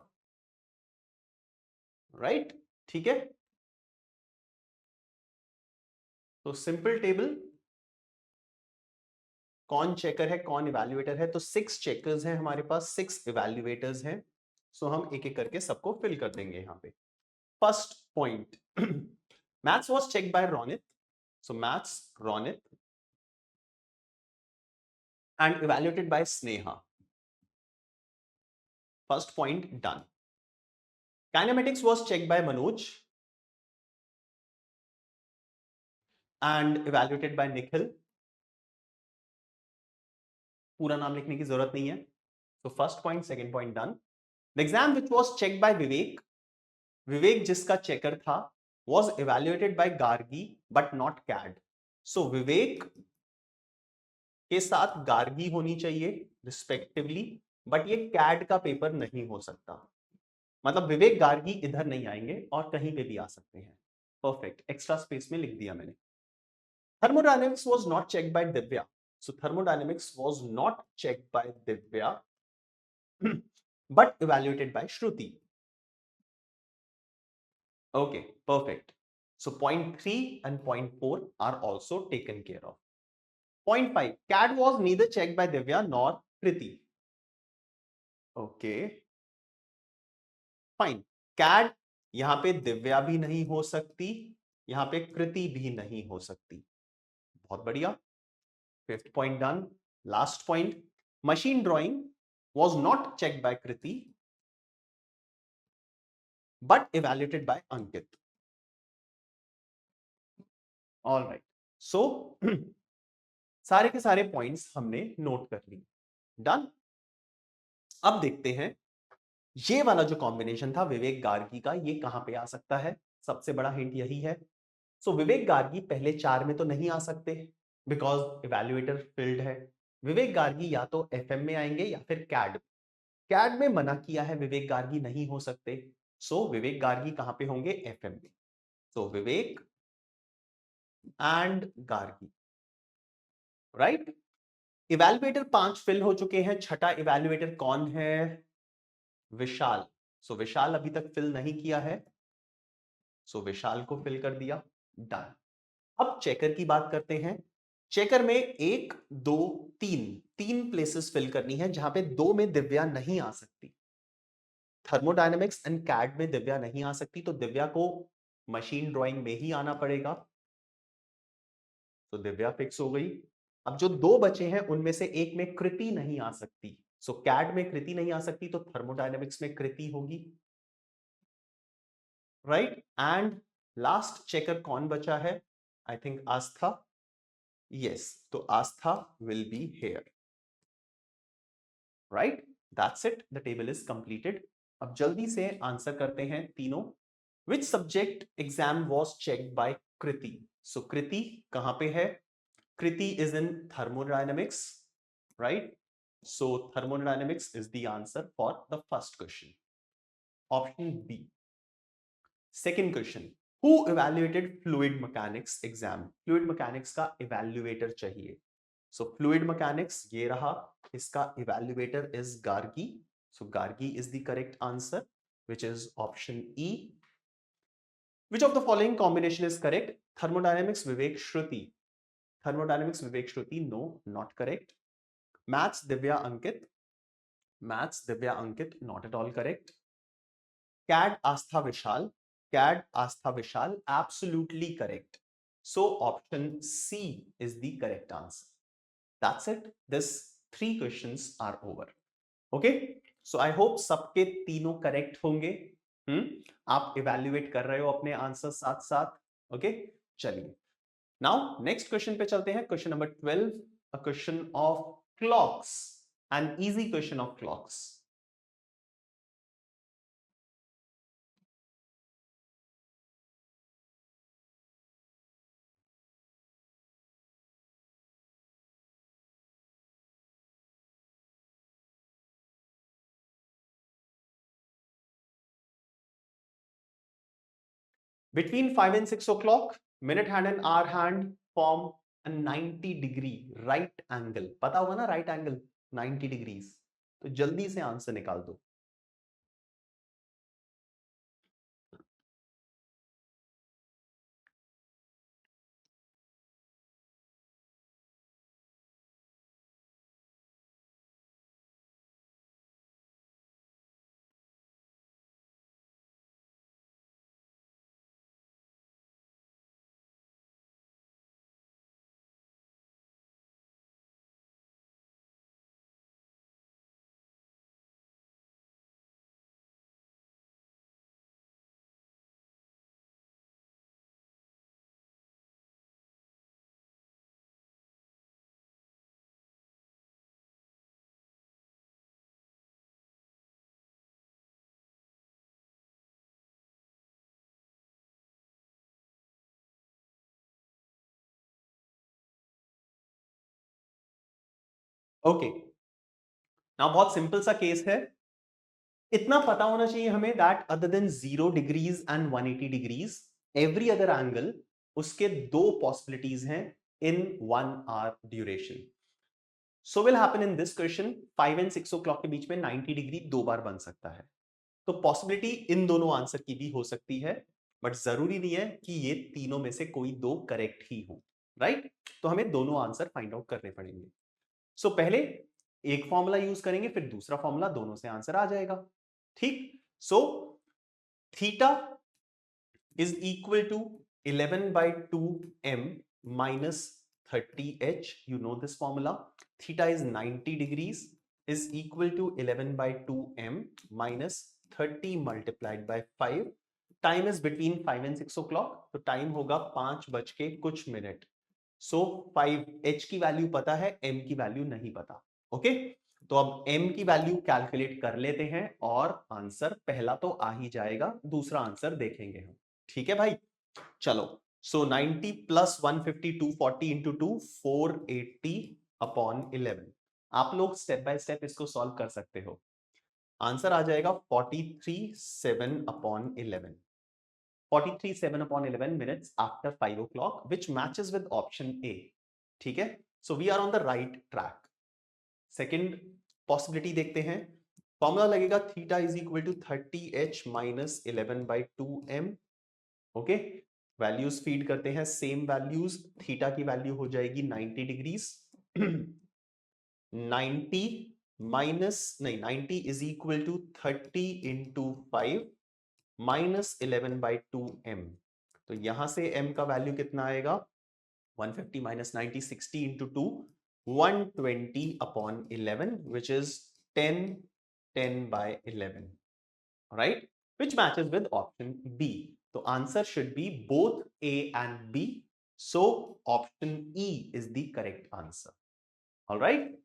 Right? ठीक है. तो सिंपल टेबल, कौन चेकर है कौन इवैल्यूएटर है. तो 6 चेकर्स हैं हमारे पास, 6 इवैल्यूएटर्स हैं. सो हम एक एक करके सबको फिल कर देंगे यहाँ पे. First point, maths was checked by Ronit. So maths Ronit and evaluated by Sneha. First point done. Kinematics was checked by Manoj and evaluated by Nikhil. पूरा नाम लिखने की जरूरत नहीं है. So first point, second point done. The exam which was checked by Vivek, Vivek जिसका चेकर था, was evaluated by Gargi but not CAD. So Vivek के साथ गार्गी होनी चाहिए रिस्पेक्टिवली, बट ये CAD का पेपर नहीं हो सकता. मतलब विवेक गार्गी इधर नहीं आएंगे और कहीं पे भी आ सकते हैं. परफेक्ट. एक्स्ट्रा स्पेस में लिख दिया मैंने. Thermodynamics was not checked by Divya. So thermodynamics was not checked by Divya but evaluated by Shruti. Okay, perfect. So point 3 and point 4 are also taken care of. Point 5, CAD was neither checked by Divya nor Kriti. Okay, fine. CAD यहाँ पे दिव्या भी नहीं हो सकती, यहाँ पे कृति भी नहीं हो सकती. बहुत बढ़िया. 5th point done. Last point, machine drawing was not checked by Kriti but evaluated by Ankit. All right. So सारे के सारे पॉइंट्स हमने नोट कर लिए. डन. अब देखते हैं ये वाला जो कॉम्बिनेशन था विवेक गार्गी का, ये कहां पे आ सकता है. सबसे बड़ा हिंट यही है. सो विवेक गार्गी पहले 4 में तो नहीं आ सकते बिकॉज इवैल्यूएटर फील्ड है. विवेक गार्गी या तो एफएम में आएंगे या फिर कैड. कैड में मना किया है, विवेक गार्गी नहीं हो सकते. सो विवेक गार्गी कहां पे होंगे? एफएम में। तो विवेक and Gargi, right. Evaluator 5 fill हो चुके हैं। छठा इवैल्यूएटर कौन है? विशाल। सो विशाल अभी तक फिल नहीं किया है, सो विशाल को फिल कर दिया, डन। अब चेकर की बात करते हैं। चेकर में 1 2 3 प्लेसेस फिल करनी है जहां पे 2 में दिव्या नहीं आ सकती। थर्मोडायनेमिक्स एंड कैड में दिव्या नहीं आ सकती, तो दिव्या को मशीन ड्राइंग में ही आना पड़ेगा। तो दिव्या फिक्स हो गई। अब जो 2 बचे हैं उनमें से एक में कृति नहीं आ सकती, सो कैड में कृति नहीं आ सकती, तो थर्मोडायनेमिक्स में कृति होगी, राइट। एंड लास्ट चेकर कौन बचा है? I think Aastha. यस, तो Aastha will be here, right. That's it, the table is completed. अब जल्दी से आंसर करते हैं तीनों। Which subject exam was check by Kriti? So Kriti कहां पे है? Kriti is in thermodynamics, right. So thermodynamics is the answer for the first question, option B. Second question, who evaluated fluid mechanics exam? Fluid mechanics का इवैल्यूएटर चाहिए। सो फ्लूइड मैकेनिक्स ये रहा, इसका evaluator is Gargi, so Gargi is the correct answer, which is option E. Which of the following combination is correct? Thermodynamics Vivek Shruti. Thermodynamics Vivek Shruti, no, not correct. Maths Divya Ankit. Maths Divya Ankit, not at all correct. CAD Astha Vishal. CAD Astha Vishal, absolutely correct. So option C is the correct answer. That's it. This 3 questions are over. Okay. So I hope सबके तीनों करेक्ट होंगे। आप इवैल्यूएट कर रहे हो अपने आंसर साथ साथ। ओके, चलिए नाउ नेक्स्ट क्वेश्चन पे चलते हैं। Question number 12, a question of clocks, an easy question of clocks. Between 5 and 6 o'clock, minute hand and hour hand form a 90-degree right angle. पता होगा ना right angle 90 degrees, तो जल्दी से आंसर निकाल दो। ओके, नाउ बहुत सिंपल सा केस है। इतना पता होना चाहिए हमें that other than 0 degrees and 180 degrees, every other angle, उसके 2 पॉसिबिलिटीज हैं in 1 hour duration. So will happen in this question, 5 and 6 o'clock के बीच में 90 डिग्री 2 बार बन सकता है। तो पॉसिबिलिटी इन दोनों आंसर की भी हो सकती है, बट जरूरी नहीं है कि ये तीनों में से कोई 2 करेक्ट ही हो, राइट। तो हमें दोनों आंसर फाइंड आउट करने पड़ेंगे। सो पहले एक फॉर्मूला यूज करेंगे, फिर दूसरा फॉर्मूला, दोनों से आंसर आ जाएगा। ठीक। So theta is equal to 11/2m minus 30h. You know this formula. Theta is 90 degrees is equal to 11/2m minus 30 multiplied by 5. Time is between 5 and 6 o'clock. तो टाइम होगा 5 बज के कुछ मिनट। सो 5h की वैल्यू पता है, m की वैल्यू नहीं पता। ओके, तो अब m की वैल्यू कैलकुलेट कर लेते हैं और आंसर पहला तो आ ही जाएगा, दूसरा आंसर देखेंगे हम। ठीक है भाई, चलो। सो 90 प्लस 150 240 इंटू 2 480 अपॉन 11। आप लोग स्टेप बाय स्टेप इसको सॉल्व कर सकते हो। आंसर आ जाएगा 43/7/11, 43/7/11 minutes after 5 o'clock, which matches with option A. ठीक है, so we are on the right track. Second possibility देखते हैं. फॉर्मूला लगेगा theta is equal to 30h minus 11/2m. Okay, values feed करते हैं, सेम वैल्यूज. थीटा की वैल्यू हो जाएगी 90 डिग्रीज. 90 माइनस नहीं 90 is equal to 30 into 5 minus 11/2m. तो यहां से m का वैल्यू कितना आएगा? 150 minus 90, 60 into 2, 120/11, which is 10/11, right? Which matches with option B. So answer should be both A and B. So option E is the correct answer. All right.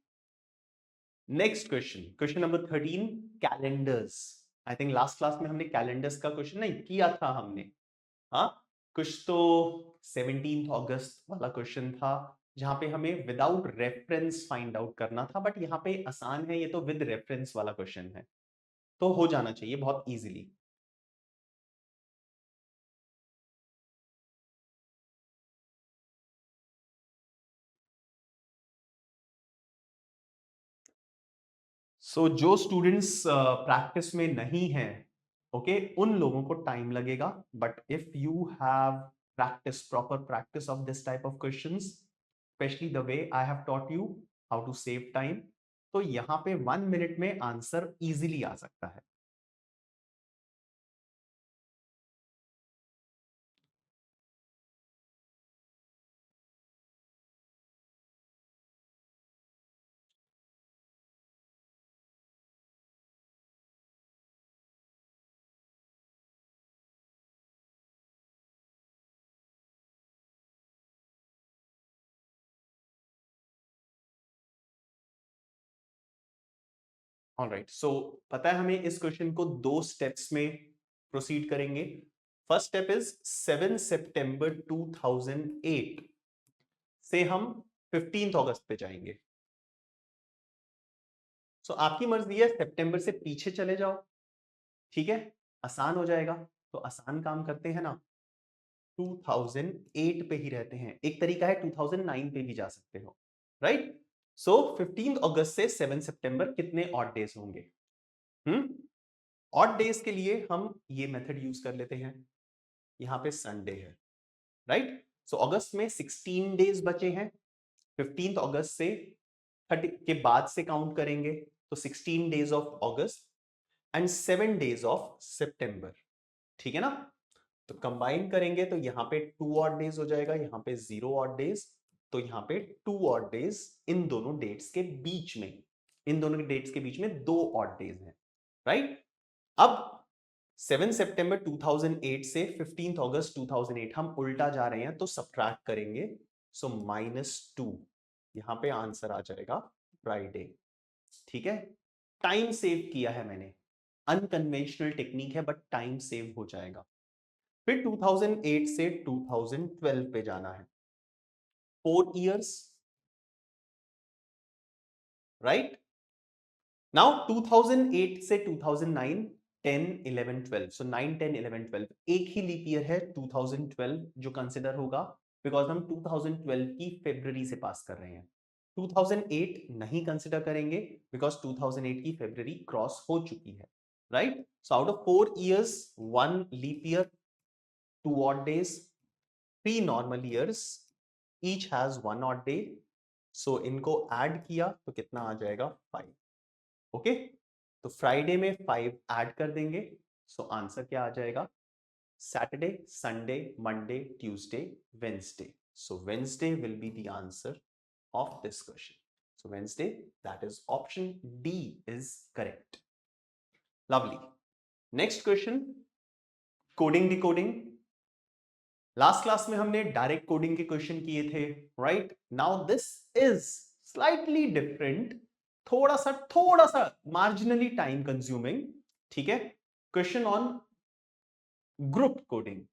Next question. Question number 13. Calendars. I think last class में हमने calendars का question नहीं किया था हमने. हाँ, कुछ तो 17 अगस्त वाला क्वेश्चन था जहां पे हमें विदाउट रेफरेंस फाइंड आउट करना था, बट यहाँ पे आसान है, ये तो विद रेफरेंस वाला क्वेश्चन है, तो हो जाना चाहिए बहुत इजीली. सो जो स्टूडेंट्स प्रैक्टिस में नहीं हैं, ओके, उन लोगों को टाइम लगेगा, but if you have practice, proper practice of this type of questions, specially the way I have taught you how to save time, तो यहां पे 1 मिनट में आंसर इजीली आ सकता है. ऑलराइट, सो पता है हमें इस क्वेश्चन को 2 स्टेप्स में प्रोसीड करेंगे. फर्स्ट स्टेप इज 7 सितंबर 2008 से हम 15 अगस्त पे जाएंगे. सो आपकी मर्जी है, सितंबर से पीछे चले जाओ, ठीक है, आसान हो जाएगा. तो आसान काम करते हैं ना, 2008 पे ही रहते हैं. एक तरीका है 2009 पे भी जा सकते हो, राइट? सो 15 अगस्त से 7 सितंबर कितने ऑड डेज होंगे? ऑड डेज के लिए हम ये मेथड यूज कर लेते हैं. यहां पे संडे है, राइट? सो अगस्त में 16 डेज बचे हैं. 15 अगस्त से 30 के बाद से काउंट करेंगे, तो 16 days of August and 7 days of September, ठीक है ना? तो कंबाइन करेंगे तो यहां पे 2 ऑड डेज हो जाएगा, यहां पे 0 ऑड डेज, तो यहां पे 2 ऑड डेज. इन दोनों डेट्स के बीच में, इन दोनों डेट्स के बीच में 2 ऑड डेज हैं, राइट? अब 7 सितंबर 2008 से 15 अगस्त 2008 हम उल्टा जा रहे हैं, तो सब्ट्रैक्ट करेंगे, सो -2. यहां पे आंसर आ जाएगा फ्राइडे, ठीक है? टाइम सेव किया है मैंने, अनकन्वेंशनल टेक्निक है, बट टाइम सेव हो जाएगा. फिर 2008 से 2012 पे जाना है, 4 इयर्स, राइट? नाउ 2008 से 2009, 10, 11, 12, सो 9, 10, 11, 12, एक ही लीप ईयर है 2012 जो कंसिडर होगा, बिकॉज हम 2012 की फरवरी से पास कर रहे हैं. 2008 नहीं कंसिडर करेंगे बिकॉज 2008 की फरवरी क्रॉस हो चुकी है, right? So out of 4 years, 1 leap year, 2 odd days, 3 normal years, each has 1 odd day. So इनको ऐड किया तो कितना आ जाएगा? 5. ओके, तो फ्राइडे में 5 ऐड कर देंगे, सो आंसर क्या आ जाएगा? Saturday, Sunday, Monday, Tuesday, Wednesday. So Wednesday will be the answer of this question. So Wednesday, that is option D is correct. Lovely. Next question, coding decoding. Last class में हमने डायरेक्ट कोडिंग के क्वेश्चन किए थे, right? Now this is slightly different, थोड़ा सा मार्जिनली टाइम कंज्यूमिंग, ठीक है? Question on group coding.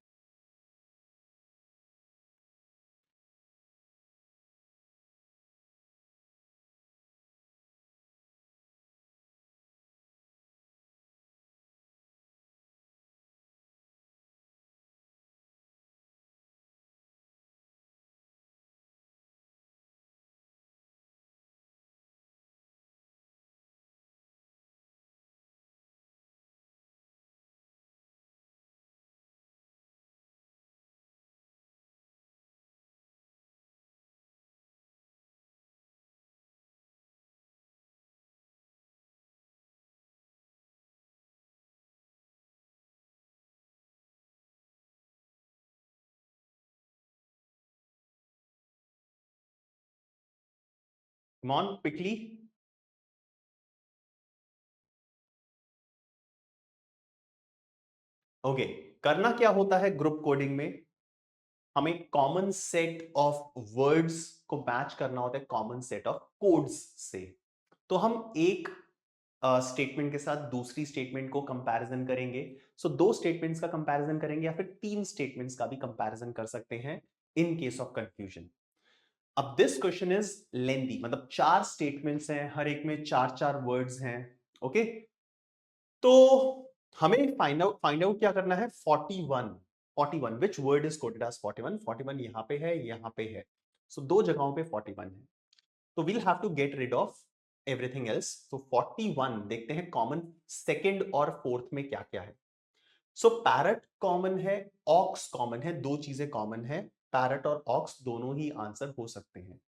Come on, quickly. Okay, करना क्या होता है ग्रुप कोडिंग में, हमें कॉमन सेट ऑफ वर्ड्स को मैच करना होता है कॉमन सेट ऑफ कोड्स से। तो हम एक स्टेटमेंट के साथ दूसरी स्टेटमेंट को कंपैरिजन करेंगे। सो दो स्टेटमेंट्स का कंपैरिजन करेंगे या फिर तीन स्टेटमेंट्स का भी कंपैरिजन कर सकते हैं इन केस ऑफ कंफ्यूजन। अब दिस क्वेश्चन इज लेंथी, मतलब चार स्टेटमेंट्स हैं, हर एक में चार चार वर्ड्स हैं। ओके, तो हमें फाइंड आउट क्या करना है, 41 which word is coded as 41 यहां पे है, यहां पे है। सो दो जगहों पे 41 है, तो we'll have to get rid of everything else. So 41 देखते हैं कॉमन सेकंड और फोर्थ में क्या क्या है। सो पैरट कॉमन है, ऑक्स कॉमन है, दो चीजें कॉमन है, पैरट और ऑक्स दोनों ही आंसर हो सकते हैं।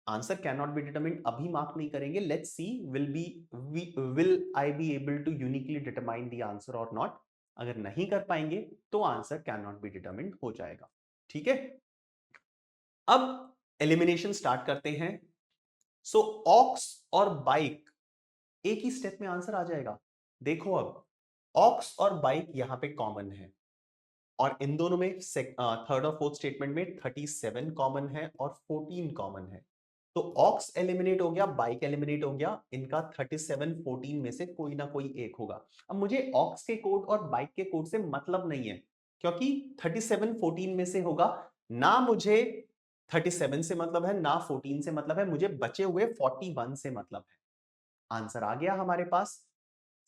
Answer can not be determined, अभी मार्क नहीं करेंगे, let's see will I be able to uniquely determine the answer और नॉट। अगर नहीं कर पाएंगे तो answer can not be determined हो जाएगा। ठीक है, अब एलिमिनेशन स्टार्ट करते हैं। सो ऑक्स और बाइक एक ही स्टेप में आंसर आ जाएगा। देखो अब ऑक्स और बाइक यहां पे कॉमन है और इन दोनों में थर्ड और फोर्थ स्टेटमेंट में 37 कॉमन है और 14 कॉमन है। तो ऑक्स एलिमिनेट हो गया, बाइक एलिमिनेट हो गया, इनका 37 14 में से कोई ना कोई एक होगा। अब मुझे ऑक्स के कोड और बाइक के कोड से मतलब नहीं है, क्योंकि 37 14 में से होगा, ना मुझे 37 से मतलब है ना 14 से मतलब है, मुझे बचे हुए 41 से मतलब है। आंसर आ गया हमारे पास।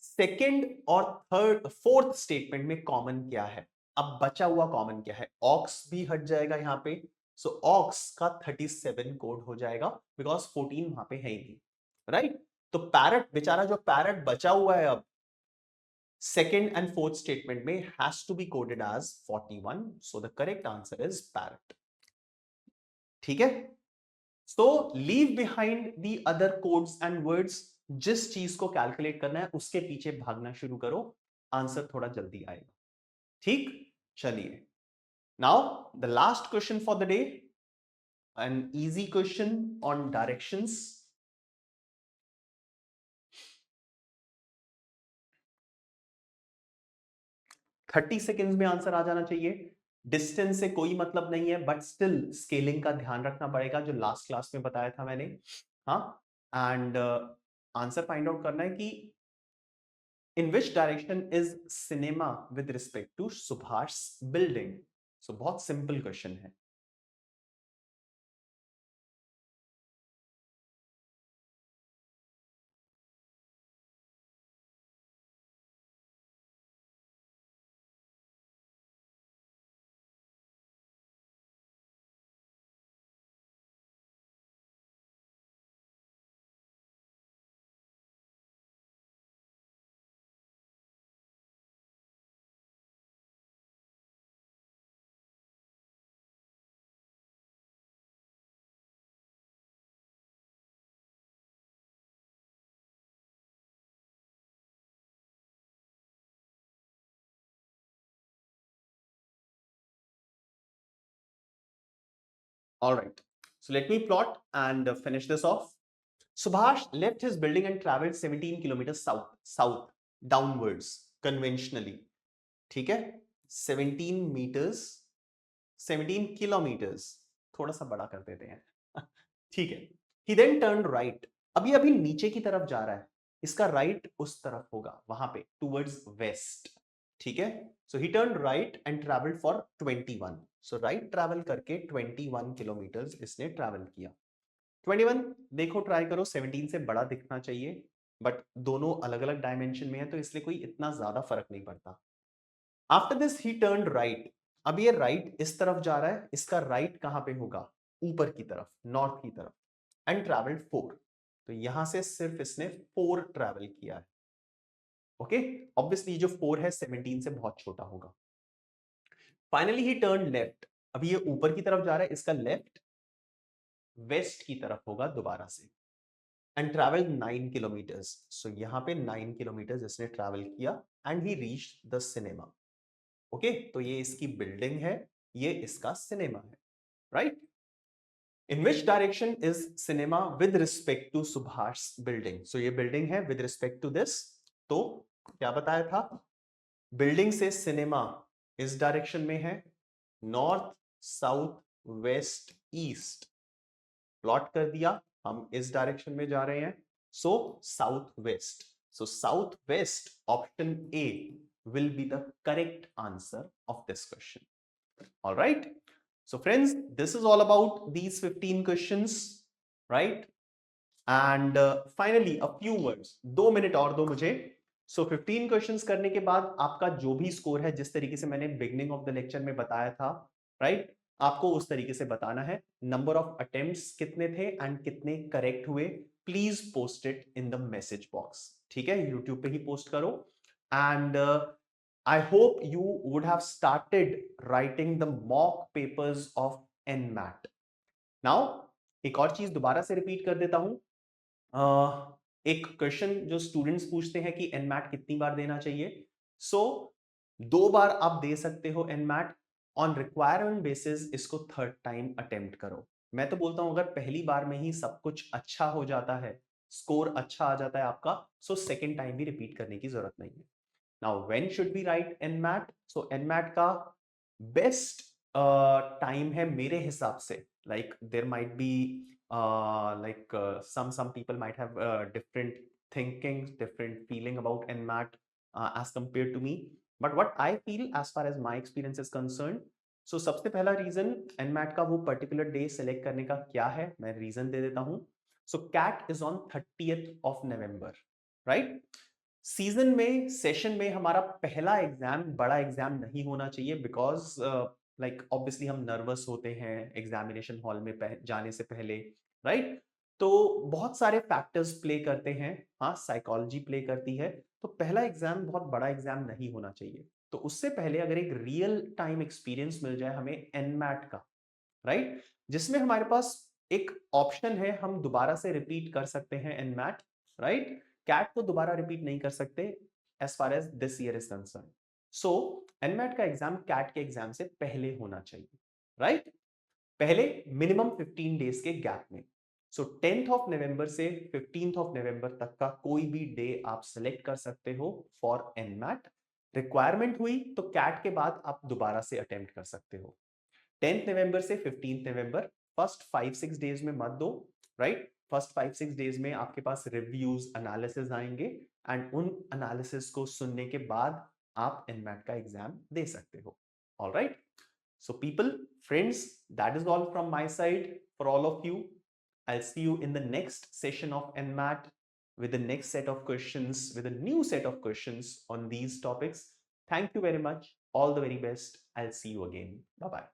सेकंड और थर्ड फोर्थ स्टेटमेंट में कॉमन क्या है, अब बचा हुआ कॉमन क्या है, ऑक्स भी हट जाएगा यहां पे। सो ऑक्स का 37 कोड हो जाएगा, बिकॉज 14 वहां पे है ही नहीं, राइट। तो पैरट बेचारा, जो पैरट बचा हुआ है अब सेकंड एंड फोर्थ स्टेटमेंट में, has to be coded as 41। So the correct answer is parrot. ठीक है, so leave behind the other codes and words. जिस चीज को कैलकुलेट करना है उसके पीछे भागना शुरू करो, आंसर थोड़ा जल्दी आएगा। ठीक, चलिए, now the last question for the day, an easy question on directions. 30 seconds में आंसर आ जाना चाहिए। डिस्टेंस से कोई मतलब नहीं है, बट स्टिल स्केलिंग का ध्यान रखना पड़ेगा, जो लास्ट क्लास में बताया था मैंने। हाँ, एंड आंसर फाइंड आउट करना है कि in which direction is cinema with respect to Subhash building? So बहुत सिंपल क्वेश्चन है। All right, so let me plot and finish this off. Subhash left his building and traveled 17 kilometers south downwards conventionally. ठीक है, 17 meters, 17 kilometers, थोड़ा सा बड़ा कर देते हैं। ठीक है, he then turned right। अभी अभी नीचे की तरफ जा रहा है, इसका राइट उस तरफ होगा, वहां पे टूवर्ड्स वेस्ट। ठीक है, so he turn right and travelled for 21। So right travel करके 21 किलोमीटर्स इसने ट्रैवल किया। 21 देखो ट्राई करो, 17 से बड़ा दिखना चाहिए, बट दोनों अलग अलग डायमेंशन में है, तो इसलिए कोई इतना ज्यादा फर्क नहीं पड़ता। After this he turn right. अब ये राइट इस तरफ जा रहा है, इसका राइट कहां पे होगा, ऊपर की तरफ, नॉर्थ की तरफ, एंड ट्रैवल्ड 4। तो यहां से सिर्फ इसने 4 ट्रैवल किया है। ओके, ऑब्वियसली जो 4 है 17 से बहुत छोटा होगा। Finally he turn left. अभी ये ऊपर की तरफ जा रहा है, इसका लेफ्ट वेस्ट की तरफ होगा दोबारा से, एंड ट्रैवल 9 किलोमीटर्स। सो यहां पे 9 किलोमीटर्स इसने ट्रैवल किया and he reach the cinema. Okay, तो ये इसकी बिल्डिंग है, ये इसका सिनेमा है, right. In which direction is cinema with respect to Subhash building? So ये बिल्डिंग है with respect to this. तो क्या बताया था? बिल्डिंग से सिनेमा इस डायरेक्शन में है, north, south, west, east. Plot कर दिया, हम इस डायरेक्शन में जा रहे हैं. So south west. So south west, option A will be the correct answer of this question. All right. So friends, this is all about these 15 questions, right? And finally, a few words. 2 minute और दो मुझे. So 15 questions करने के बाद आपका जो भी स्कोर है, जिस तरीके से मैंने बिगनिंग ऑफ द लेक्चर में बताया था, राइट, आपको उस तरीके से बताना है. नंबर ऑफ अटेम्प्ट्स कितने थे एंड कितने करेक्ट हुए, please post it in the message box. ठीक है, यूट्यूब पे ही पोस्ट करो. And I hope you would have started writing the mock papers of NMAT. Now, एक और चीज दोबारा से रिपीट कर देता हूं. एक क्वेश्चन जो स्टूडेंट्स पूछते हैं कि NMAT कितनी बार देना चाहिए. सो 2 बार आप दे सकते हो NMAT. ऑन रिक्वायरमेंट बेसिस इसको थर्ड टाइम अटेम्प्ट करो. मैं तो बोलता हूं अगर पहली बार में ही सब कुछ अच्छा हो जाता है, स्कोर अच्छा आ जाता है आपका, सो सेकेंड टाइम भी रिपीट करने की जरूरत नहीं है. Now, when should we write NMAT? So NMAT का best time है मेरे हिसाब से. Like there might be some people might have different thinking, different feeling about NMAT as compared to me. But what I feel as far as my experience is concerned, so सबसे पहला रीजन NMAT का वो पर्टिकुलर डे सेलेक्ट करने का क्या है, मैं रीजन दे देता हूं. So CAT is on 30th of November, right? Season में, सेशन में हमारा पहला एग्जाम बड़ा एग्जाम नहीं होना चाहिए, बिकॉज लाइक ऑब्वियसली हम नर्वस होते हैं एग्जामिनेशन हॉल में जाने से पहले, राइट? तो बहुत सारे फैक्टर्स प्ले करते हैं. हाँ, साइकोलॉजी प्ले करती है. तो पहला एग्जाम बहुत बड़ा एग्जाम नहीं होना चाहिए. तो उससे पहले अगर एक रियल टाइम एक्सपीरियंस मिल जाए हमें एनमैट का, राइट, जिसमें हमारे पास एक ऑप्शन है, हम दोबारा से रिपीट कर सकते हैं एनमैट, राइट. कैट को दोबारा रिपीट नहीं कर सकते as far as this year is concern. So NMAT का एग्जाम कैट के एग्जाम से पहले होना चाहिए, राइट. पहले मिनिमम 15 डेज के गैप में. सो 10th ऑफ नवंबर से 15th ऑफ नवंबर तक का कोई भी डे आप सिलेक्ट कर सकते हो फॉर एनमैट. रिक्वायरमेंट हुई तो कैट के बाद आप दोबारा से अटेम्प्ट कर सकते हो. 10th नवंबर से 15th नवंबर, फर्स्ट 5-6 डेज में मत दो, राइट. फर्स्ट 5-6 डेज में आपके पास रिव्यूज, एनालिसिस आएंगे एंड उन एनालिसिस को सुनने के बाद आप एनमैट का एग्जाम दे सकते हो. Alright. So people, friends, that is all from my side for all of you. I'll see you in the next session of NMAT with the next set of questions, with a new set of questions on these topics. Thank you very much. All the very best. I'll see you again. Bye-bye.